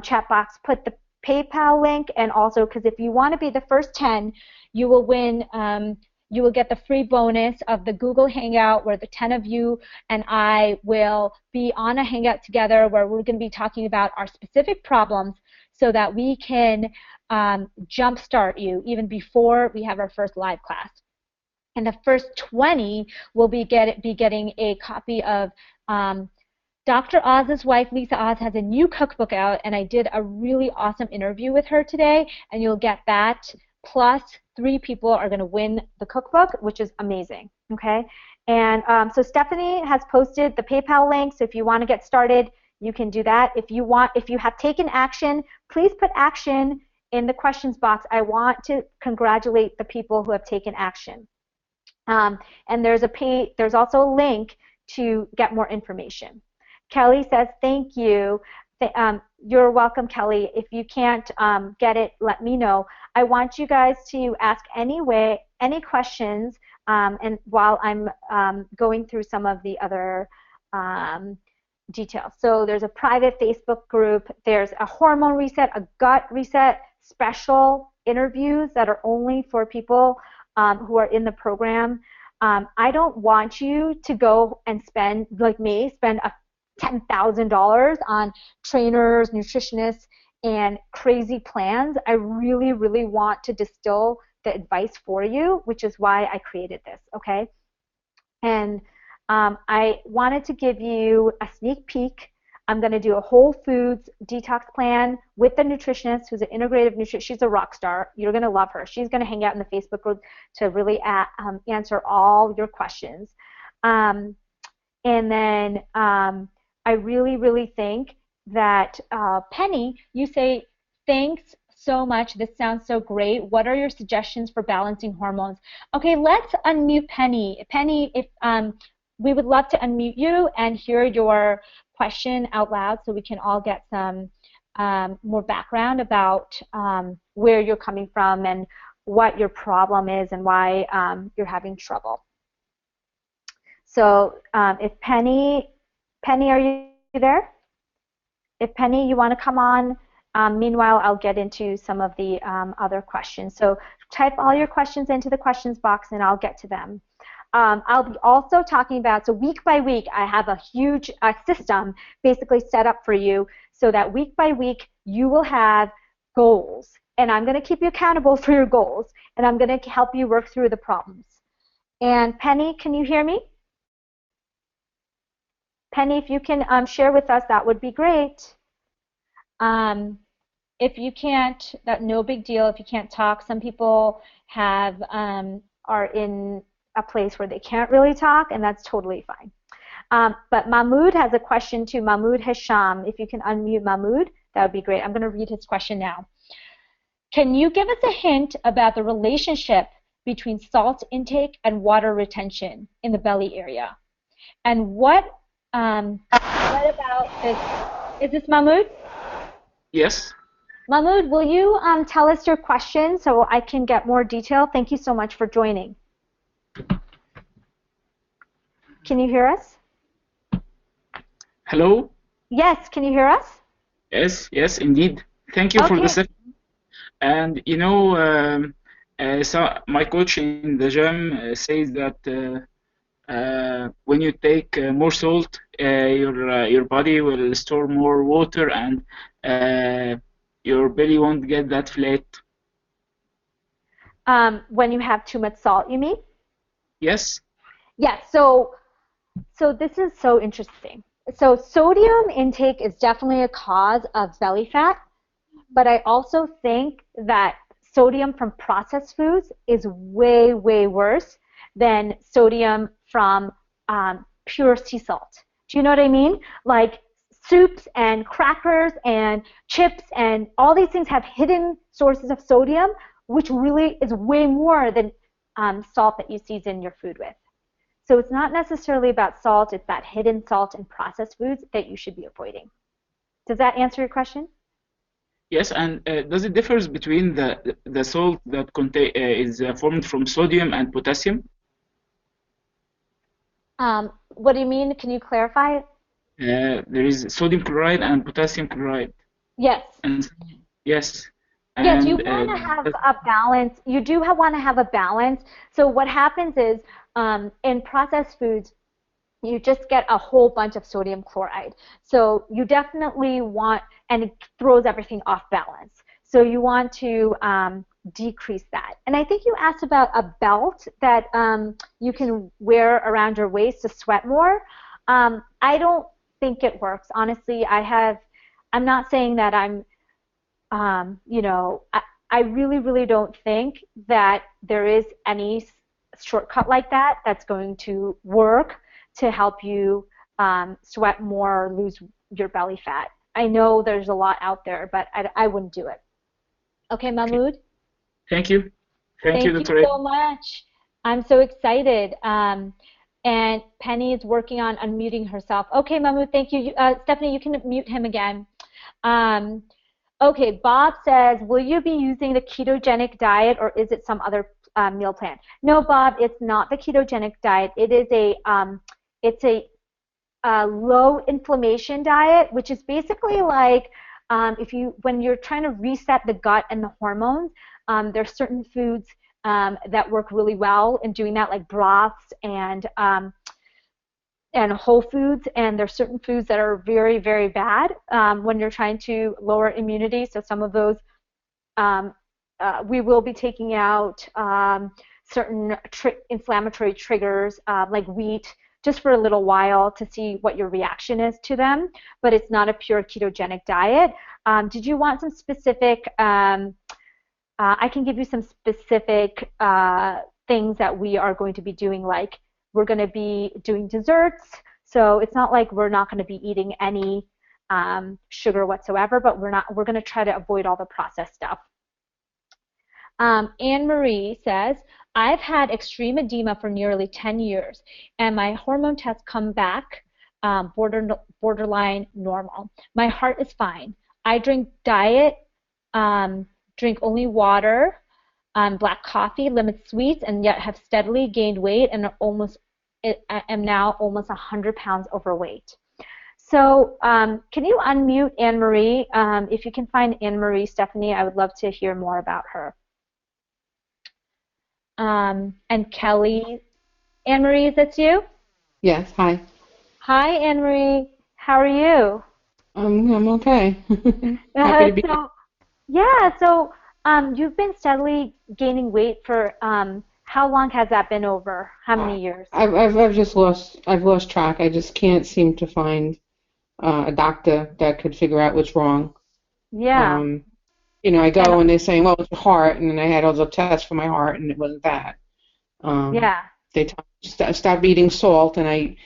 chat box put the PayPal link, and also because if you want to be the first 10, you will win. You will get the free bonus of the Google Hangout where the 10 of you and I will be on a Hangout together where we're going to be talking about our specific problems so that we can jumpstart you even before we have our first live class. And the first 20 will be getting a copy of Dr. Oz's wife, Lisa Oz, has a new cookbook out, and I did a really awesome interview with her today, and you'll get that, plus 3 people are going to win the cookbook, which is amazing, okay? And so Stephanie has posted the PayPal link, so if you want to get started, you can do that. If you have taken action, please put action in the questions box. I want to congratulate the people who have taken action. And there's also a link to get more information. Kelly says, thank you. You're welcome, Kelly. If you can't get it, let me know. I want you guys to ask any questions, and while I'm going through some of the other details. So there's a private Facebook group. There's a hormone reset, a gut reset, special interviews that are only for people who are in the program. I don't want you to go and spend, like me, spend $10,000 on trainers, nutritionists, and crazy plans. I really, really want to distill the advice for you, which is why I created this, okay? And I wanted to give you a sneak peek. I'm going to do a whole foods detox plan with the nutritionist who's an integrative nutritionist. She's a rock star. You're going to love her. She's going to hang out in the Facebook group to really answer all your questions. And then I really, really think that, Penny, you say, thanks so much. This sounds so great. What are your suggestions for balancing hormones? Okay, let's unmute Penny. Penny, if we would love to unmute you and hear your question out loud so we can all get some more background about where you're coming from and what your problem is and why you're having trouble. So if Penny, are you there? If Penny, you want to come on, meanwhile, I'll get into some of the other questions. So type all your questions into the questions box and I'll get to them. I'll be also talking about, so week by week, I have a huge system basically set up for you so that week by week you will have goals. And I'm going to keep you accountable for your goals. And I'm going to help you work through the problems. And Penny, can you hear me? Penny, if you can share with us, that would be great. If you can't, no big deal. If you can't talk, some people have are in a place where they can't really talk, and that's totally fine. But Mahmoud has a question too. Mahmoud Hisham, if you can unmute Mahmoud, that would be great. I'm going to read his question now. Can you give us a hint about the relationship between salt intake and water retention in the belly area? And what about this? Is this Mahmoud? Yes. Mahmoud, will you tell us your question so I can get more detail? Thank you so much for joining. Can you hear us? Hello? Yes, can you hear us? Yes, yes, indeed. Thank you for the Okay. session. And so my coach in the gym says that when you take more salt, your body will store more water, and uh, your belly won't get that flat. When you have too much salt, you mean? Yes, Yes. So this is so interesting. So sodium intake is definitely a cause of belly fat, but I also think that sodium from processed foods is way, way worse than sodium from pure sea salt. Do you know what I mean? Like soups and crackers and chips and all these things have hidden sources of sodium, which really is way more than salt that you season your food with. So it's not necessarily about salt, it's that hidden salt in processed foods that you should be avoiding. Does that answer your question? yes. And does it differs between the salt that contain is formed from sodium and potassium? What do you mean? Can you clarify? There is sodium chloride and potassium chloride. Yes. And yes, Yes, you and want to have a balance. You do want to have a balance. So what happens is in processed foods, you just get a whole bunch of sodium chloride. So you definitely want, and it throws everything off balance. So you want to decrease that. And I think you asked about a belt that you can wear around your waist to sweat more. I don't think it works. Honestly, I'm not saying that I really, really don't think that there is any shortcut like that that's going to work to help you sweat more or lose your belly fat. I know there's a lot out there, but I wouldn't do it. Okay, okay. Mahmoud, Thank you. Thank you, thank you Dr. so much. I'm so excited. And Penny is working on unmuting herself. Okay, Mahmoud, thank you. Stephanie, you can mute him again. Um, Okay, Bob says, will you be using the ketogenic diet or is it some other meal plan? No, Bob, it's not the ketogenic diet. It's a low inflammation diet, which is basically like when you're trying to reset the gut and the hormones, there's certain foods that work really well in doing that, like broths and whole foods, and there's certain foods that are very, very bad when you're trying to lower immunity. So some of those um, we will be taking out certain inflammatory triggers like wheat just for a little while to see what your reaction is to them, but it's not a pure ketogenic diet. Did you want some specific, I can give you some specific things that we are going to be doing, like we're going to be doing desserts. So it's not like we're not going to be eating any sugar whatsoever, but we're going to try to avoid all the processed stuff. Anne Marie says, I've had extreme edema for nearly 10 years, and my hormone tests come back borderline normal. My heart is fine. I drink only water, black coffee, limit sweets, and yet have steadily gained weight and I am now almost 100 pounds overweight. So can you unmute Anne Marie? If you can find Anne Marie, Stephanie, I would love to hear more about her. And Kelly. Anne Marie, is that you? Yes, hi. Hi, Anne Marie. How are you? I'm okay. Happy to be here. So, yeah, so you've been steadily gaining weight for how long has that been over? How many years? I've lost track. I just can't seem to find a doctor that could figure out what's wrong. Yeah, Um, I and go and they're saying, well, it's your heart, and then I had all the tests for my heart, and it wasn't that. Um, yeah, they told me to stop eating salt, and I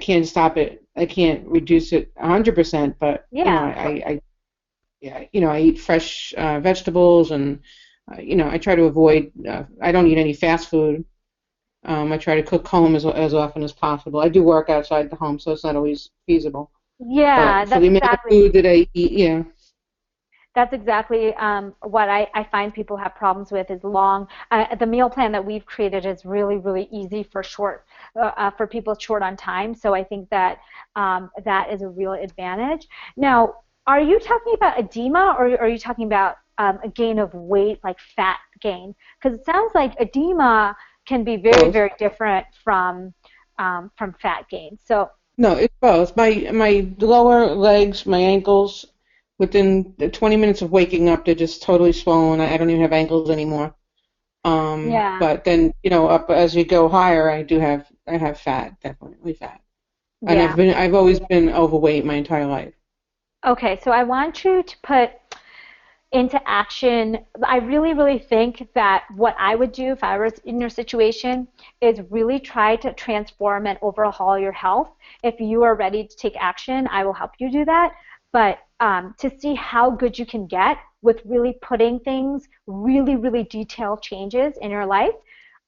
can't stop it. I can't reduce it 100%, but yeah, I eat fresh vegetables, and I try to avoid. I don't eat any fast food. I try to cook home as often as possible. I do work outside the home, so it's not always feasible. yeah, But for that's the amount of exactly. food that I eat, yeah. That's exactly what I find people have problems with is long. The meal plan that we've created is really, really easy for for people short on time. So I think that that is a real advantage. Now, are you talking about edema or are you talking about a gain of weight, like fat gain? Because it sounds like edema can be very, Both. very different from fat gain. So, No, it's both. My lower legs, my ankles, within the 20 minutes of waking up, they're just totally swollen. I don't even have ankles anymore. yeah, But then, up as you go higher, I have fat, definitely fat. And yeah. I've always been overweight my entire life. Okay, so I want you to put into action. I really, really think that what I would do if I was in your situation is really try to transform and overhaul your health. If you are ready to take action, I will help you do that. But to see how good you can get with really putting things, really, really detailed changes in your life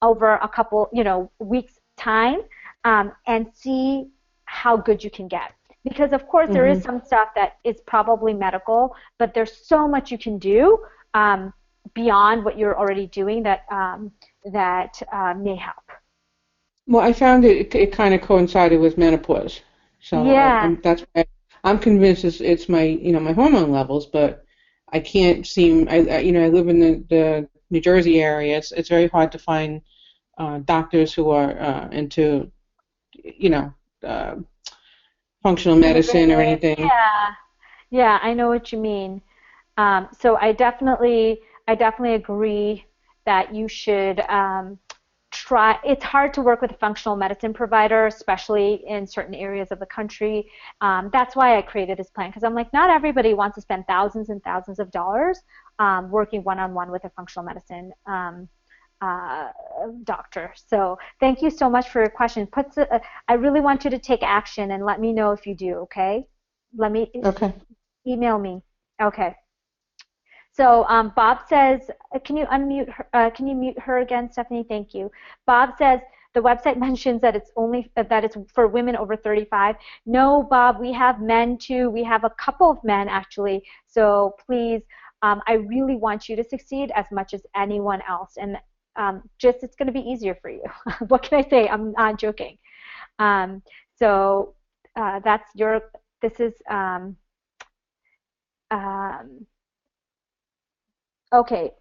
over a couple, weeks time, and see how good you can get. Because of course there is Hmm. some stuff that is probably medical, but there's so much you can do um, beyond what you're already doing that may help. Well, I found it kind of coincided with menopause, so Yeah. that's why I'm convinced it's my my hormone levels, but I can't seem I live in the New Jersey area. It's very hard to find doctors who are into you know uh, functional medicine or Integrated. anything. Yeah. Yeah, I know what you mean. So I definitely agree that you should try. It's hard to work with a functional medicine provider, especially in certain areas of the country. That's why I created this plan because I'm like, not everybody wants to spend thousands and thousands of dollars working one-on-one with a functional medicine uh, doctor. So thank you so much for your question. I really want you to take action and let me know if you do. Okay? Let me Okay. email me. Okay. So Bob says, can you unmute her? Can you mute her again, Stephanie? Thank you. Bob says the website mentions that it's for women over 35. No, Bob, we have men too. We have a couple of men actually. So please, I really want you to succeed as much as anyone else, and just it's going to be easier for you. What can I say? I'm not joking. Um, so that's your. This is um, okay.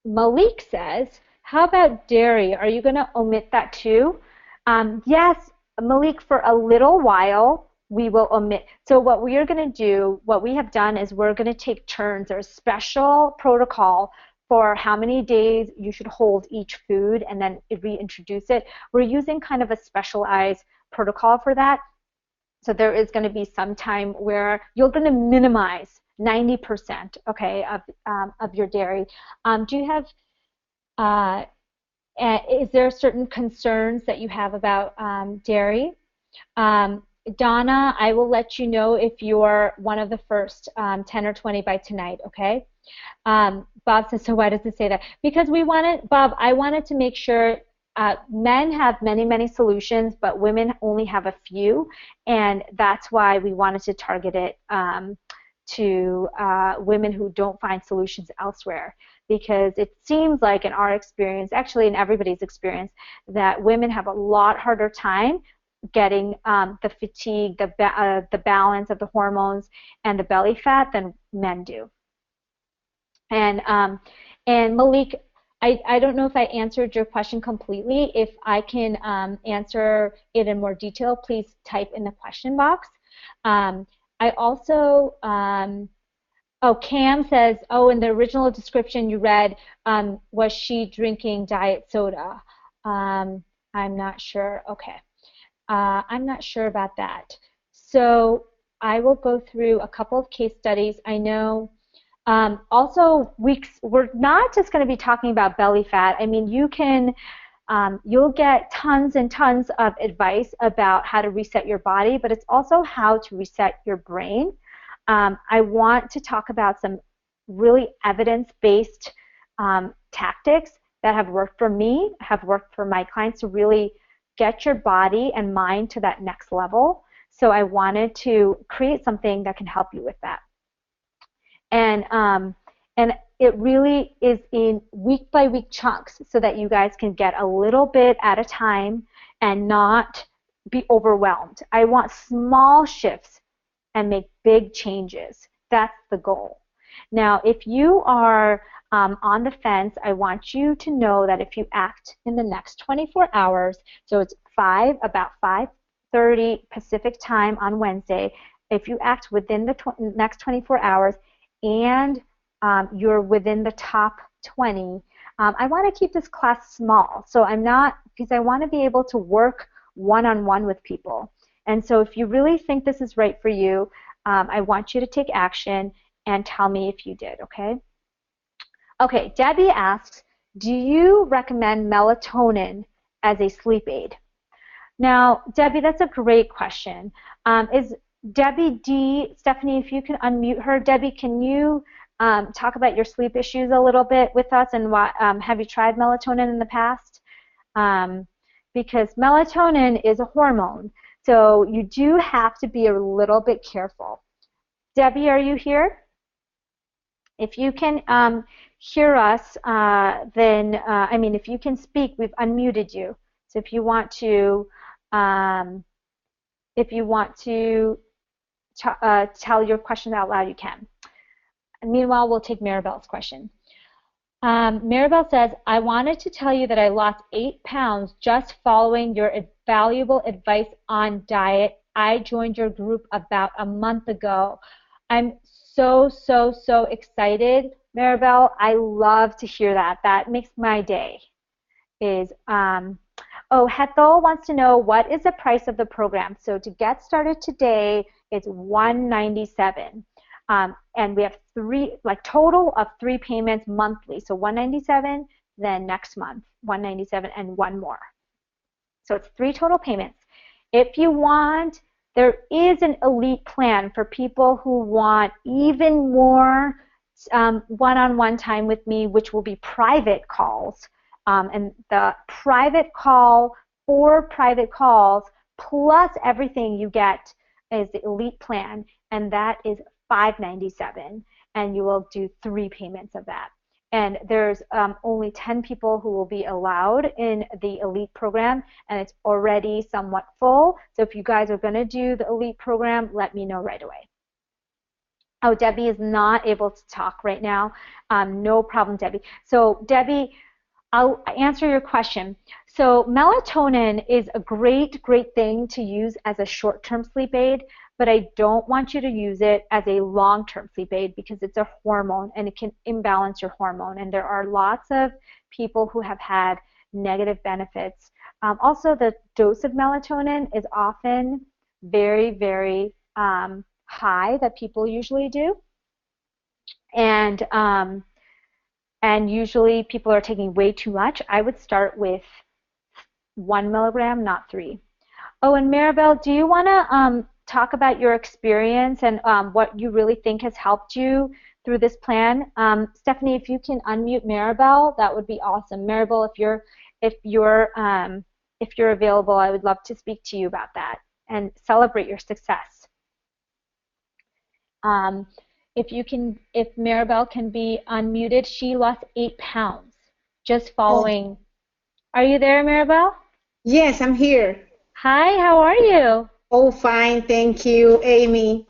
Malik says, how about dairy? Are you going to omit that too? Yes, Malik, for a little while, we will omit. So what we are going to do, what we have done is we're going to take turns. There's a special protocol for how many days you should hold each food and then reintroduce it. We're using kind of a specialized protocol for that. So there is going to be some time where you're going to minimize 90%, okay, of your dairy. Do you have uh, is there certain concerns that you have about dairy? Um, Donna, I will let you know if you're one of the first 10 or 20 by tonight, okay? Bob says, so why does it say that? Because Bob, I wanted to make sure men have many, many solutions, but women only have a few, and that's why we wanted to target it to women who don't find solutions elsewhere. Because it seems like in our experience, actually in everybody's experience, that women have a lot harder time getting the fatigue, the balance of the hormones, and the belly fat than men do. And Malik, I don't know if I answered your question completely. If I can answer it in more detail, please type in the question box. I also, oh, Cam says, oh, in the original description you read, was she drinking diet soda? I'm not sure. Okay. I'm not sure about that. So I will go through a couple of case studies. I know also, we're not just going to be talking about belly fat. I mean, you'll get tons and tons of advice about how to reset your body, but it's also how to reset your brain. I want to talk about some really evidence-based tactics that have worked for me, have worked for my clients to really get your body and mind to that next level. So I wanted to create something that can help you with that. And it really is in week by week chunks so that you guys can get a little bit at a time and not be overwhelmed. I want small shifts and make big changes. That's the goal. Now, if you are on the fence, I want you to know that if you act in the next 24 hours, so it's about 5:30 Pacific time on Wednesday, if you act within the next 24 hours and you're within the top 20, I want to keep this class small. So because I want to be able to work one-on-one with people. And so if you really think this is right for you, I want you to take action and tell me if you did, okay? Okay, Debbie asks, do you recommend melatonin as a sleep aid? Now, Debbie, that's a great question. Is Debbie D, Stephanie, if you can unmute her. Debbie, can you talk about your sleep issues a little bit with us, and have you tried melatonin in the past? Because melatonin is a hormone, so you do have to be a little bit careful. Debbie, are you here? If you can hear us, if you can speak, we've unmuted you. So if you want to, tell your question out loud, you can. And meanwhile, we'll take Maribel's question. Maribel says, I wanted to tell you that I lost 8 pounds just following your valuable advice on diet. I joined your group about a month ago. I'm so excited, Maribel. I love to hear that. That makes my day. Hethel wants to know, what is the price of the program? So to get started today, it's $197. And we have total of 3 payments monthly. So $197, then next month, $197, and one more. So it's 3 total payments. If you want, there is an elite plan for people who want even more one-on-one time with me, which will be private calls. And the private call, 4 private calls, plus everything you get is the elite plan, and that is $597, and you will do 3 payments of that. And there's only 10 people who will be allowed in the elite program, and it's already somewhat full. So if you guys are going to do the elite program, let me know right away. Oh, Debbie is not able to talk right now. No problem, Debbie. So Debbie, I'll answer your question. So melatonin is a great thing to use as a short-term sleep aid, but I don't want you to use it as a long-term sleep aid because it's a hormone and it can imbalance your hormone. And there are lots of people who have had negative benefits. Also, the dose of melatonin is often very high that people usually do. And usually people are taking way too much. I would start with 1 milligram, not 3. Oh, and Maribel, do you want to talk about your experience and what you really think has helped you through this plan? Stephanie, if you can unmute Maribel, that would be awesome. Maribel, if you're available, I would love to speak to you about that and celebrate your success. If Maribel can be unmuted, she lost 8 pounds just following. Are you there, Maribel? Yes, I'm here. Hi, how are you? Oh, fine, thank you, Amy.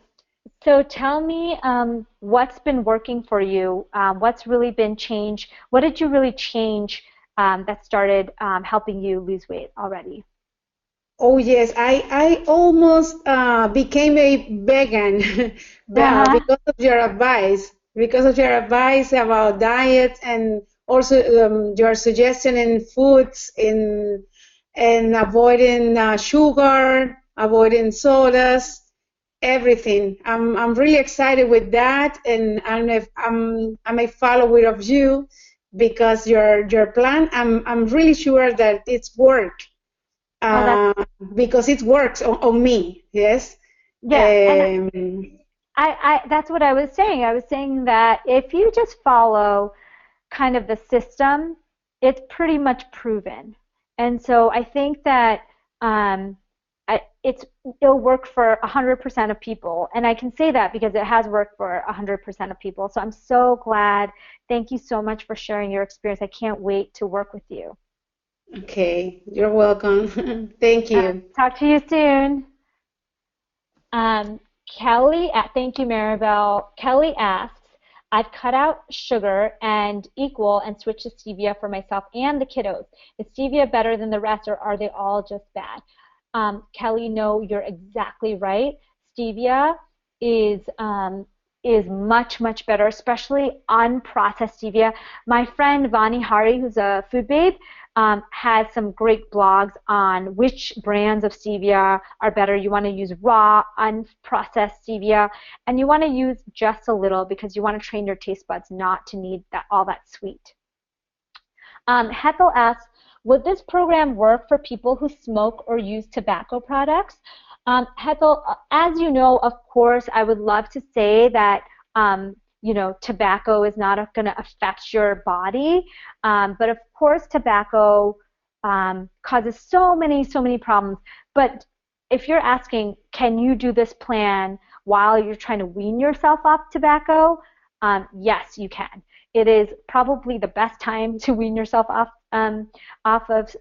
So tell me what's been working for you, what's really been changed, what did you really change that started helping you lose weight already? Oh, yes, I almost became a vegan because of your advice, about diet and also your suggestion in foods, in avoiding sugar, avoiding sodas, everything. I'm really excited with that, and I'm a follower of you because your plan. I'm really sure that it's worked because it works on me. Yes. Yeah. I that's what I was saying. I was saying that if you just follow kind of the system, it's pretty much proven. And so I think that it'll work for 100% of people. And I can say that because it has worked for 100% of people. So I'm so glad. Thank you so much for sharing your experience. I can't wait to work with you. Okay, you're welcome. Thank you. Talk to you soon. Kelly, thank you, Maribel. Kelly asks, I've cut out sugar and equal and switched to stevia for myself and the kiddos. Is stevia better than the rest, or are they all just bad? Kelly, no, you're exactly right. Stevia is much, much better, especially unprocessed stevia. My friend Vani Hari, who's a food babe, has some great blogs on which brands of stevia are better. You want to use raw, unprocessed stevia, and you want to use just a little because you want to train your taste buds not to need all that sweet. Hethel asks, would this program work for people who smoke or use tobacco products? Hethel, as you know, of course, I would love to say that tobacco is not going to affect your body, but of course, tobacco causes so many problems. But if you're asking, can you do this plan while you're trying to wean yourself off tobacco? Yes, you can. It is probably the best time to wean yourself off of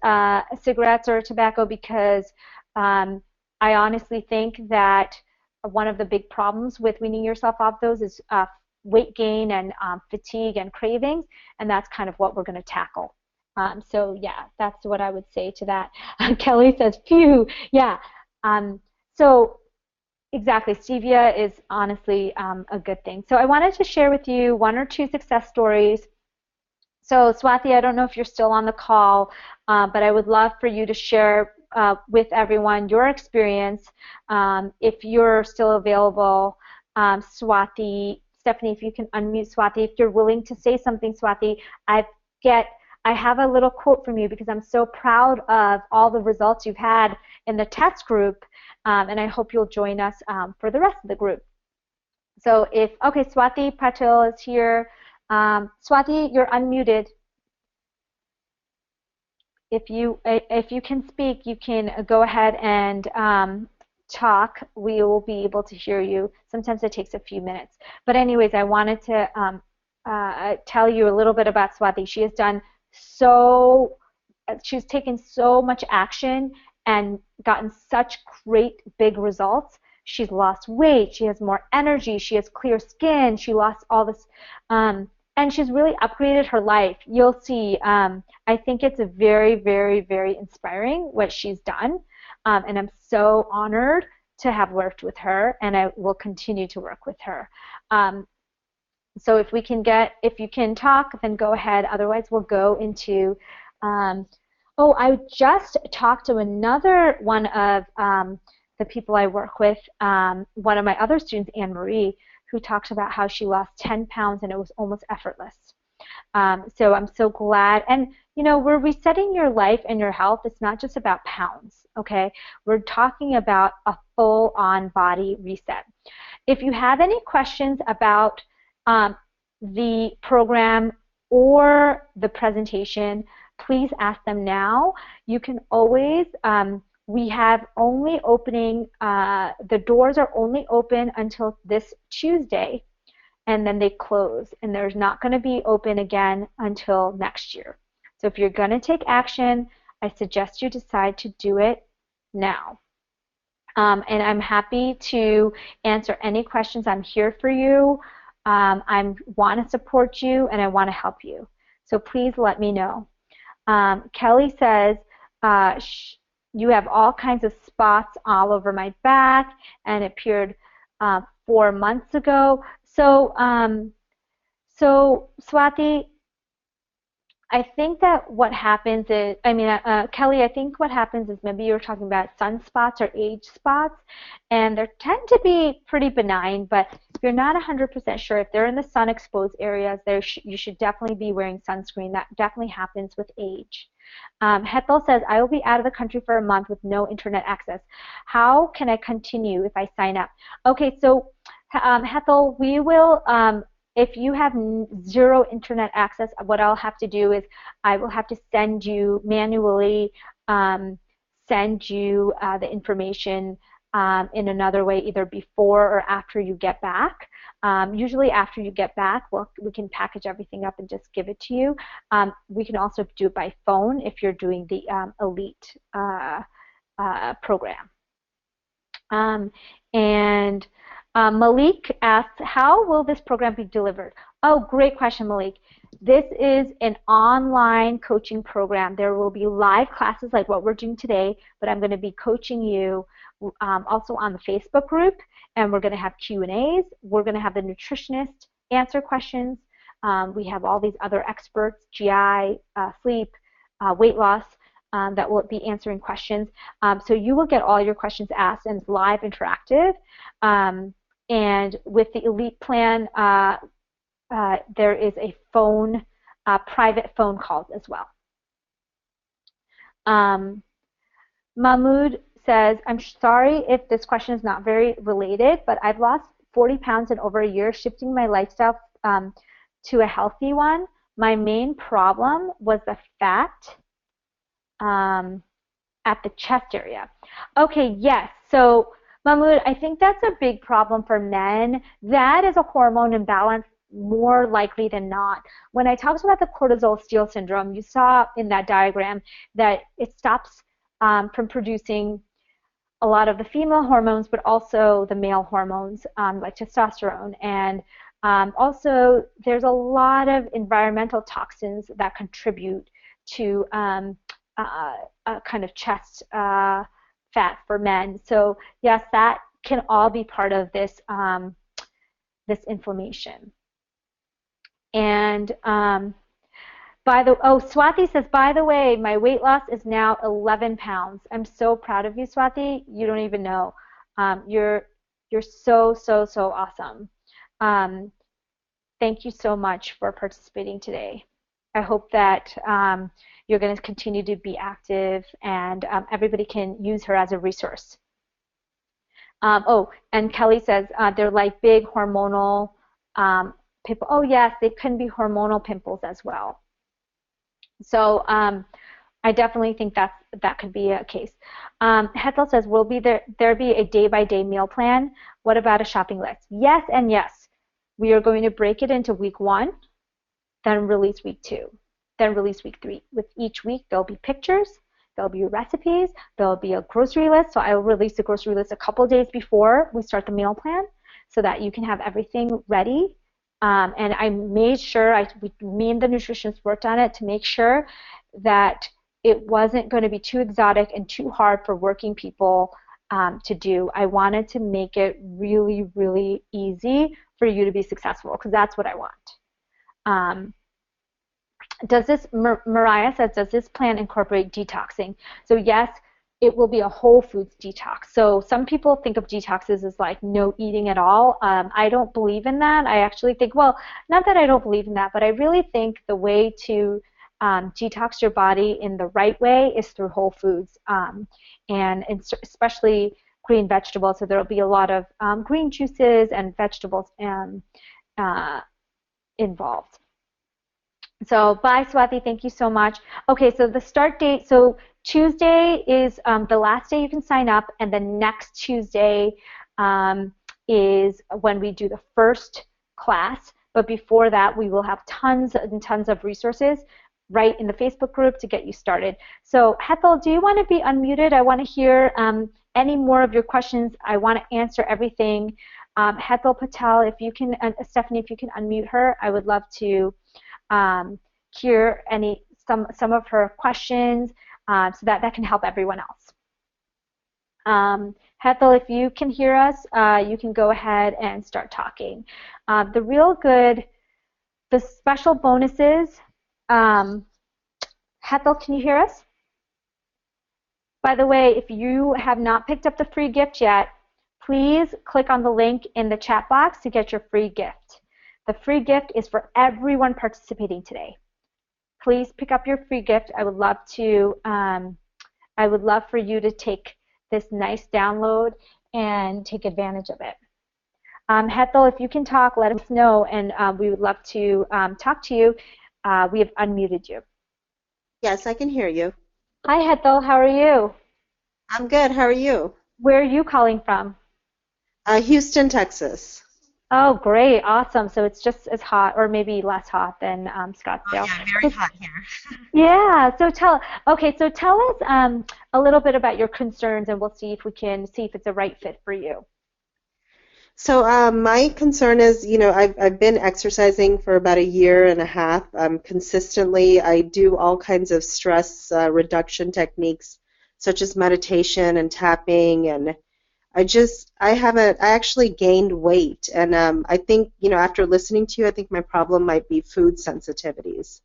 cigarettes or tobacco because I honestly think that one of the big problems with weaning yourself off those is weight gain and fatigue and cravings, and that's kind of what we're going to tackle. So yeah, that's what I would say to that. Kelly says, phew, yeah. So exactly, stevia is honestly a good thing. So I wanted to share with you 1 or 2 success stories. So Swati, I don't know if you're still on the call, but I would love for you to share with everyone your experience. If you're still available, Swati, Stephanie, if you can unmute Swati, if you're willing to say something, Swati, I have a little quote from you because I'm so proud of all the results you've had in the test group, and I hope you'll join us for the rest of the group. So okay, Swati Patil is here. Swati, you're unmuted. If you can speak, you can go ahead and talk. We will be able to hear you. Sometimes it takes a few minutes. But anyways, I wanted to tell you a little bit about Swati. She's taken so much action and gotten such great big results. She's lost weight. She has more energy. She has clear skin. She lost all this, and she's really upgraded her life. You'll see. I think it's a very, very, very inspiring what she's done, and I'm so honored to have worked with her, and I will continue to work with her. So if you can talk, then go ahead. Otherwise, we'll go into. I just talked to another one of the people I work with, one of my other students, Anne Marie, who talked about how she lost 10 pounds and it was almost effortless. So I'm so glad. And, we're resetting your life and your health. It's not just about pounds, okay? We're talking about a full-on body reset. If you have any questions about the program or the presentation, please ask them now. You can always, we have only opening, the doors are only open until this Tuesday, and then they close, and there's not going to be open again until next year. So if you're going to take action, I suggest you decide to do it now. And I'm happy to answer any questions. I'm here for you. I want to support you, and I want to help you. So please let me know. Kelly says, you have all kinds of spots all over my back, and it appeared 4 months ago. So Swati, I think that what happens is, Kelly, I think what happens is maybe you're talking about sunspots or age spots, and they tend to be pretty benign, but if you're not 100% sure, if they're in the sun exposed areas, you should definitely be wearing sunscreen. That definitely happens with age. Hethel says, I will be out of the country for a month with no internet access. How can I continue if I sign up? Okay, so Hethel, we will, if you have 0 internet access, what I'll have to do is I will have to send you manually send you the information in another way, either before or after you get back. Usually after you get back, we can package everything up and just give it to you. We can also do it by phone if you're doing the elite program. And Malik asks, how will this program be delivered? Oh, great question, Malik. This is an online coaching program. There will be live classes like what we're doing today, but I'm going to be coaching you also on the Facebook group, and we're going to have Q&As. We're going to have the nutritionist answer questions. We have all these other experts, GI, sleep, weight loss, that will be answering questions. So you will get all your questions asked, and it's live interactive. And with the elite plan, there is a phone, private phone calls as well. Mahmoud says, I'm sorry if this question is not very related, but I've lost 40 pounds in over a year, shifting my lifestyle to a healthy one. My main problem was the fat at the chest area. Okay, yes. So, Mahmoud, I think that's a big problem for men. That is a hormone imbalance more likely than not. When I talked about the cortisol steal syndrome, you saw in that diagram that it stops from producing a lot of the female hormones, but also the male hormones like testosterone. And also, there's a lot of environmental toxins that contribute to kind of chest fat for men. So yes, that can all be part of this this inflammation. And Swati says, by the way, my weight loss is now 11 pounds. I'm so proud of you, Swati. You don't even know. You're so awesome. Thank you so much for participating today. I hope that you're going to continue to be active, and everybody can use her as a resource. And Kelly says they're like big hormonal pimples. Oh yes, they can be hormonal pimples as well. So I definitely think that could be a case. Hethel says, will there be a day-by-day meal plan? What about a shopping list? Yes and yes. We are going to break it into week 1, then release week 2, then release week 3. With each week, there'll be pictures, there'll be recipes, there'll be a grocery list. So I will release the grocery list a couple days before we start the meal plan so that you can have everything ready. And I made sure, me and the nutritionist worked on it to make sure that it wasn't going to be too exotic and too hard for working people to do. I wanted to make it really, really easy for you to be successful, because that's what I want. Mariah says, does this plan incorporate detoxing? So yes, it will be a whole foods detox. So some people think of detoxes as like no eating at all. I don't believe in that. I actually think, well, not that I don't believe in that, but I really think the way to detox your body in the right way is through whole foods, and especially green vegetables. So there will be a lot of green juices and vegetables involved. So bye, Swati. Thank you so much. Okay, so the start date. So Tuesday is the last day you can sign up, and the next Tuesday is when we do the first class. But before that, we will have tons and tons of resources right in the Facebook group to get you started. So Hethel, do you want to be unmuted? I want to hear any more of your questions. I want to answer everything. Hethel Patel, if you can, Stephanie, if you can unmute her, I would love to hear some of her questions so that can help everyone else. Hethel, if you can hear us, you can go ahead and start talking. The special bonuses. Hethel, can you hear us? By the way, if you have not picked up the free gift yet, please click on the link in the chat box to get your free gift. The free gift is for everyone participating today. Please pick up your free gift. I would love for you to take this nice download and take advantage of it. Hethel, if you can talk, let us know, and we would love to talk to you. We have unmuted you. Yes, I can hear you. Hi, Hethel. How are you? I'm good. How are you? Where are you calling from? Houston, Texas. Oh, great. Awesome. So it's just as hot or maybe less hot than Oh Scottsdale. yeah, very So, hot here. yeah. So tell us a little bit about your concerns and we'll see if we can see if it's a right fit for you. So my concern is, I've been exercising for about a year and a half consistently. I do all kinds of stress reduction techniques, such as meditation and tapping, and I actually gained weight, and I think, after listening to you, I think my problem might be food sensitivities.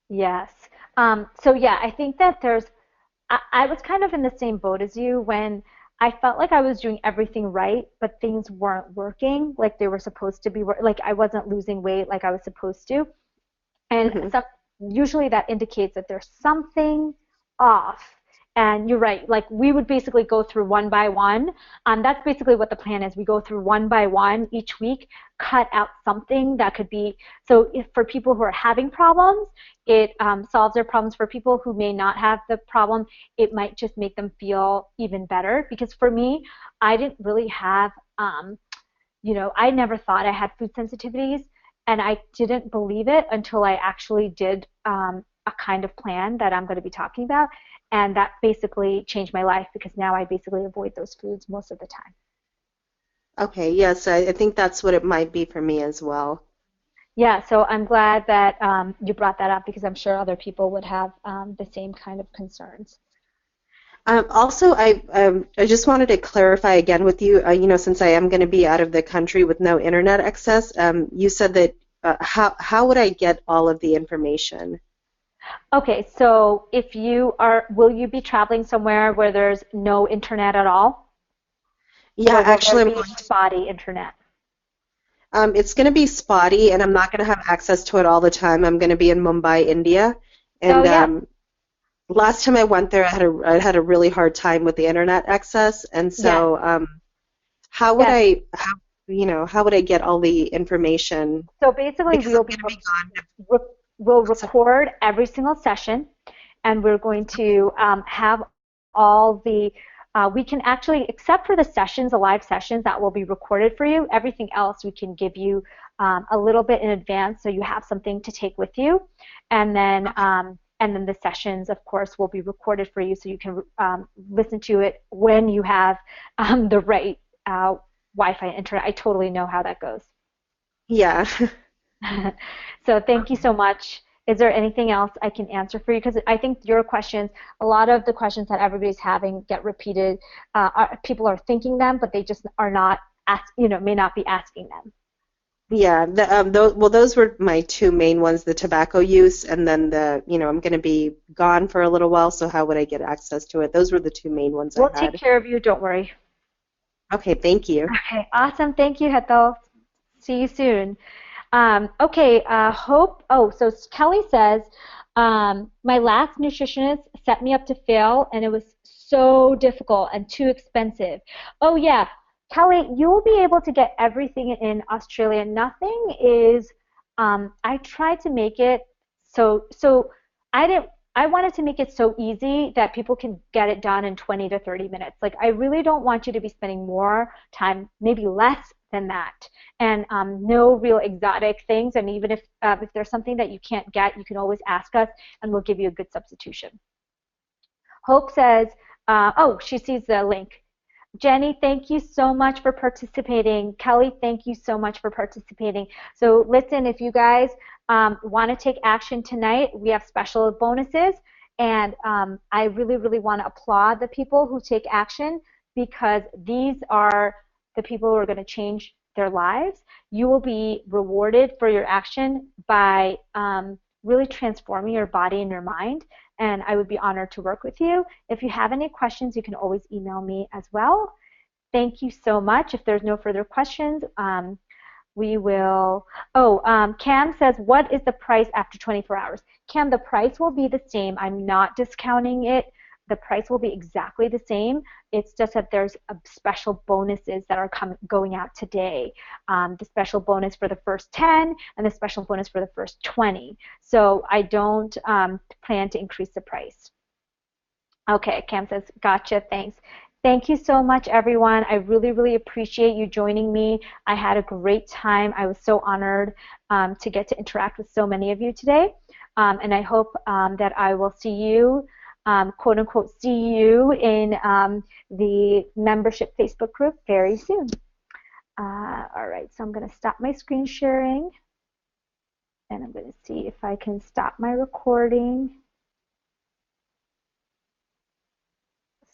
Yes. So yeah, I think that I was kind of in the same boat as you when I felt like I was doing everything right, but things weren't working like they were supposed to be, like I wasn't losing weight like I was supposed to. And Hmm. usually that indicates that there's something off. And you're right, like we would basically go through one by one. That's basically what the plan is. We go through one by one each week, cut out something that could be. So if for people who are having problems, it solves their problems. For people who may not have the problem, it might just make them feel even better. Because for me, I didn't really have I never thought I had food sensitivities, and I didn't believe it until I actually did a kind of plan that I'm going to be talking about, and that basically changed my life because now I basically avoid those foods most of the time. Okay, yes, I think that's what it might be for me as well. Yeah, so I'm glad that you brought that up because I'm sure other people would have the same kind of concerns. Also, I just wanted to clarify again with you, since I am going to be out of the country with no internet access, you said that how would I get all of the information? Okay, so will you be traveling somewhere where there's no internet at all, Yeah, or will there actually, be spotty internet? it's going to be spotty, and I'm not going to have access to it all the time. I'm going to be in Mumbai, India, Oh and yeah, last time I went there, I had a really hard time with the internet access, and yes, so how would yes. how would I get all the information? So basically, Because I'm going to be gone. re- we'll So, record every single session, and we're going to have all the we can actually, except for the sessions, the live sessions that will be recorded for you, everything else we can give you a little bit in advance so you have something to take with you. And then the sessions, of course, will be recorded for you so you can listen to it when you have the right Wi-Fi and internet. I totally know how that goes. yeah. So thank you so much. Is there anything else I can answer for you? Because I think your questions, a lot of the questions that everybody's having get repeated. People are thinking them, but they just are not may not be asking them. Yeah, those were my two main ones, the tobacco use and then I'm going to be gone for a little while, so how would I get access to it? Those were the two main ones I We'll take had. care of you. Don't worry. Okay, thank you. Okay, awesome. Thank you, Hetal. See you soon. Okay, Hope. Oh, so Kelly says, my last nutritionist set me up to fail, and it was so difficult and too expensive. Oh, yeah. Kelly, you will be able to get everything in Australia. Nothing is, I tried to make it so I didn't, I wanted to make it so easy that people can get it done in 20 to 30 minutes. Like, I really don't want you to be spending more time, maybe less than that, and no real exotic things. And even if there's something that you can't get, you can always ask us, and we'll give you a good substitution. Hope says, oh, she sees the link. Jenny, thank you so much for participating. Kelly, thank you so much for participating. So listen, if you guys want to take action tonight, we have special bonuses, and I really, really want to applaud the people who take action because these are the people who are going to change their lives. You will be rewarded for your action by really transforming your body and your mind, and I would be honored to work with you. If you have any questions, you can always email me as well. Thank you so much. If there's no further questions, we will. Oh, Cam says, what is the price after 24 hours? Cam, the price will be the same. I'm not discounting it. The price will be exactly the same. It's just that there's special bonuses that are going out today. The special bonus for the first 10 and the special bonus for the first 20. So I don't plan to increase the price. Okay, Cam says, gotcha, thanks. Thank you so much, everyone. I really, really appreciate you joining me. I had a great time. I was so honored to get to interact with so many of you today. And I hope that I will see you, quote unquote, see you in the membership Facebook group very soon. All right, so I'm going to stop my screen sharing. And I'm going to see if I can stop my recording.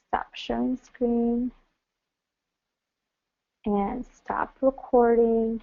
Stop sharing screen and stop recording.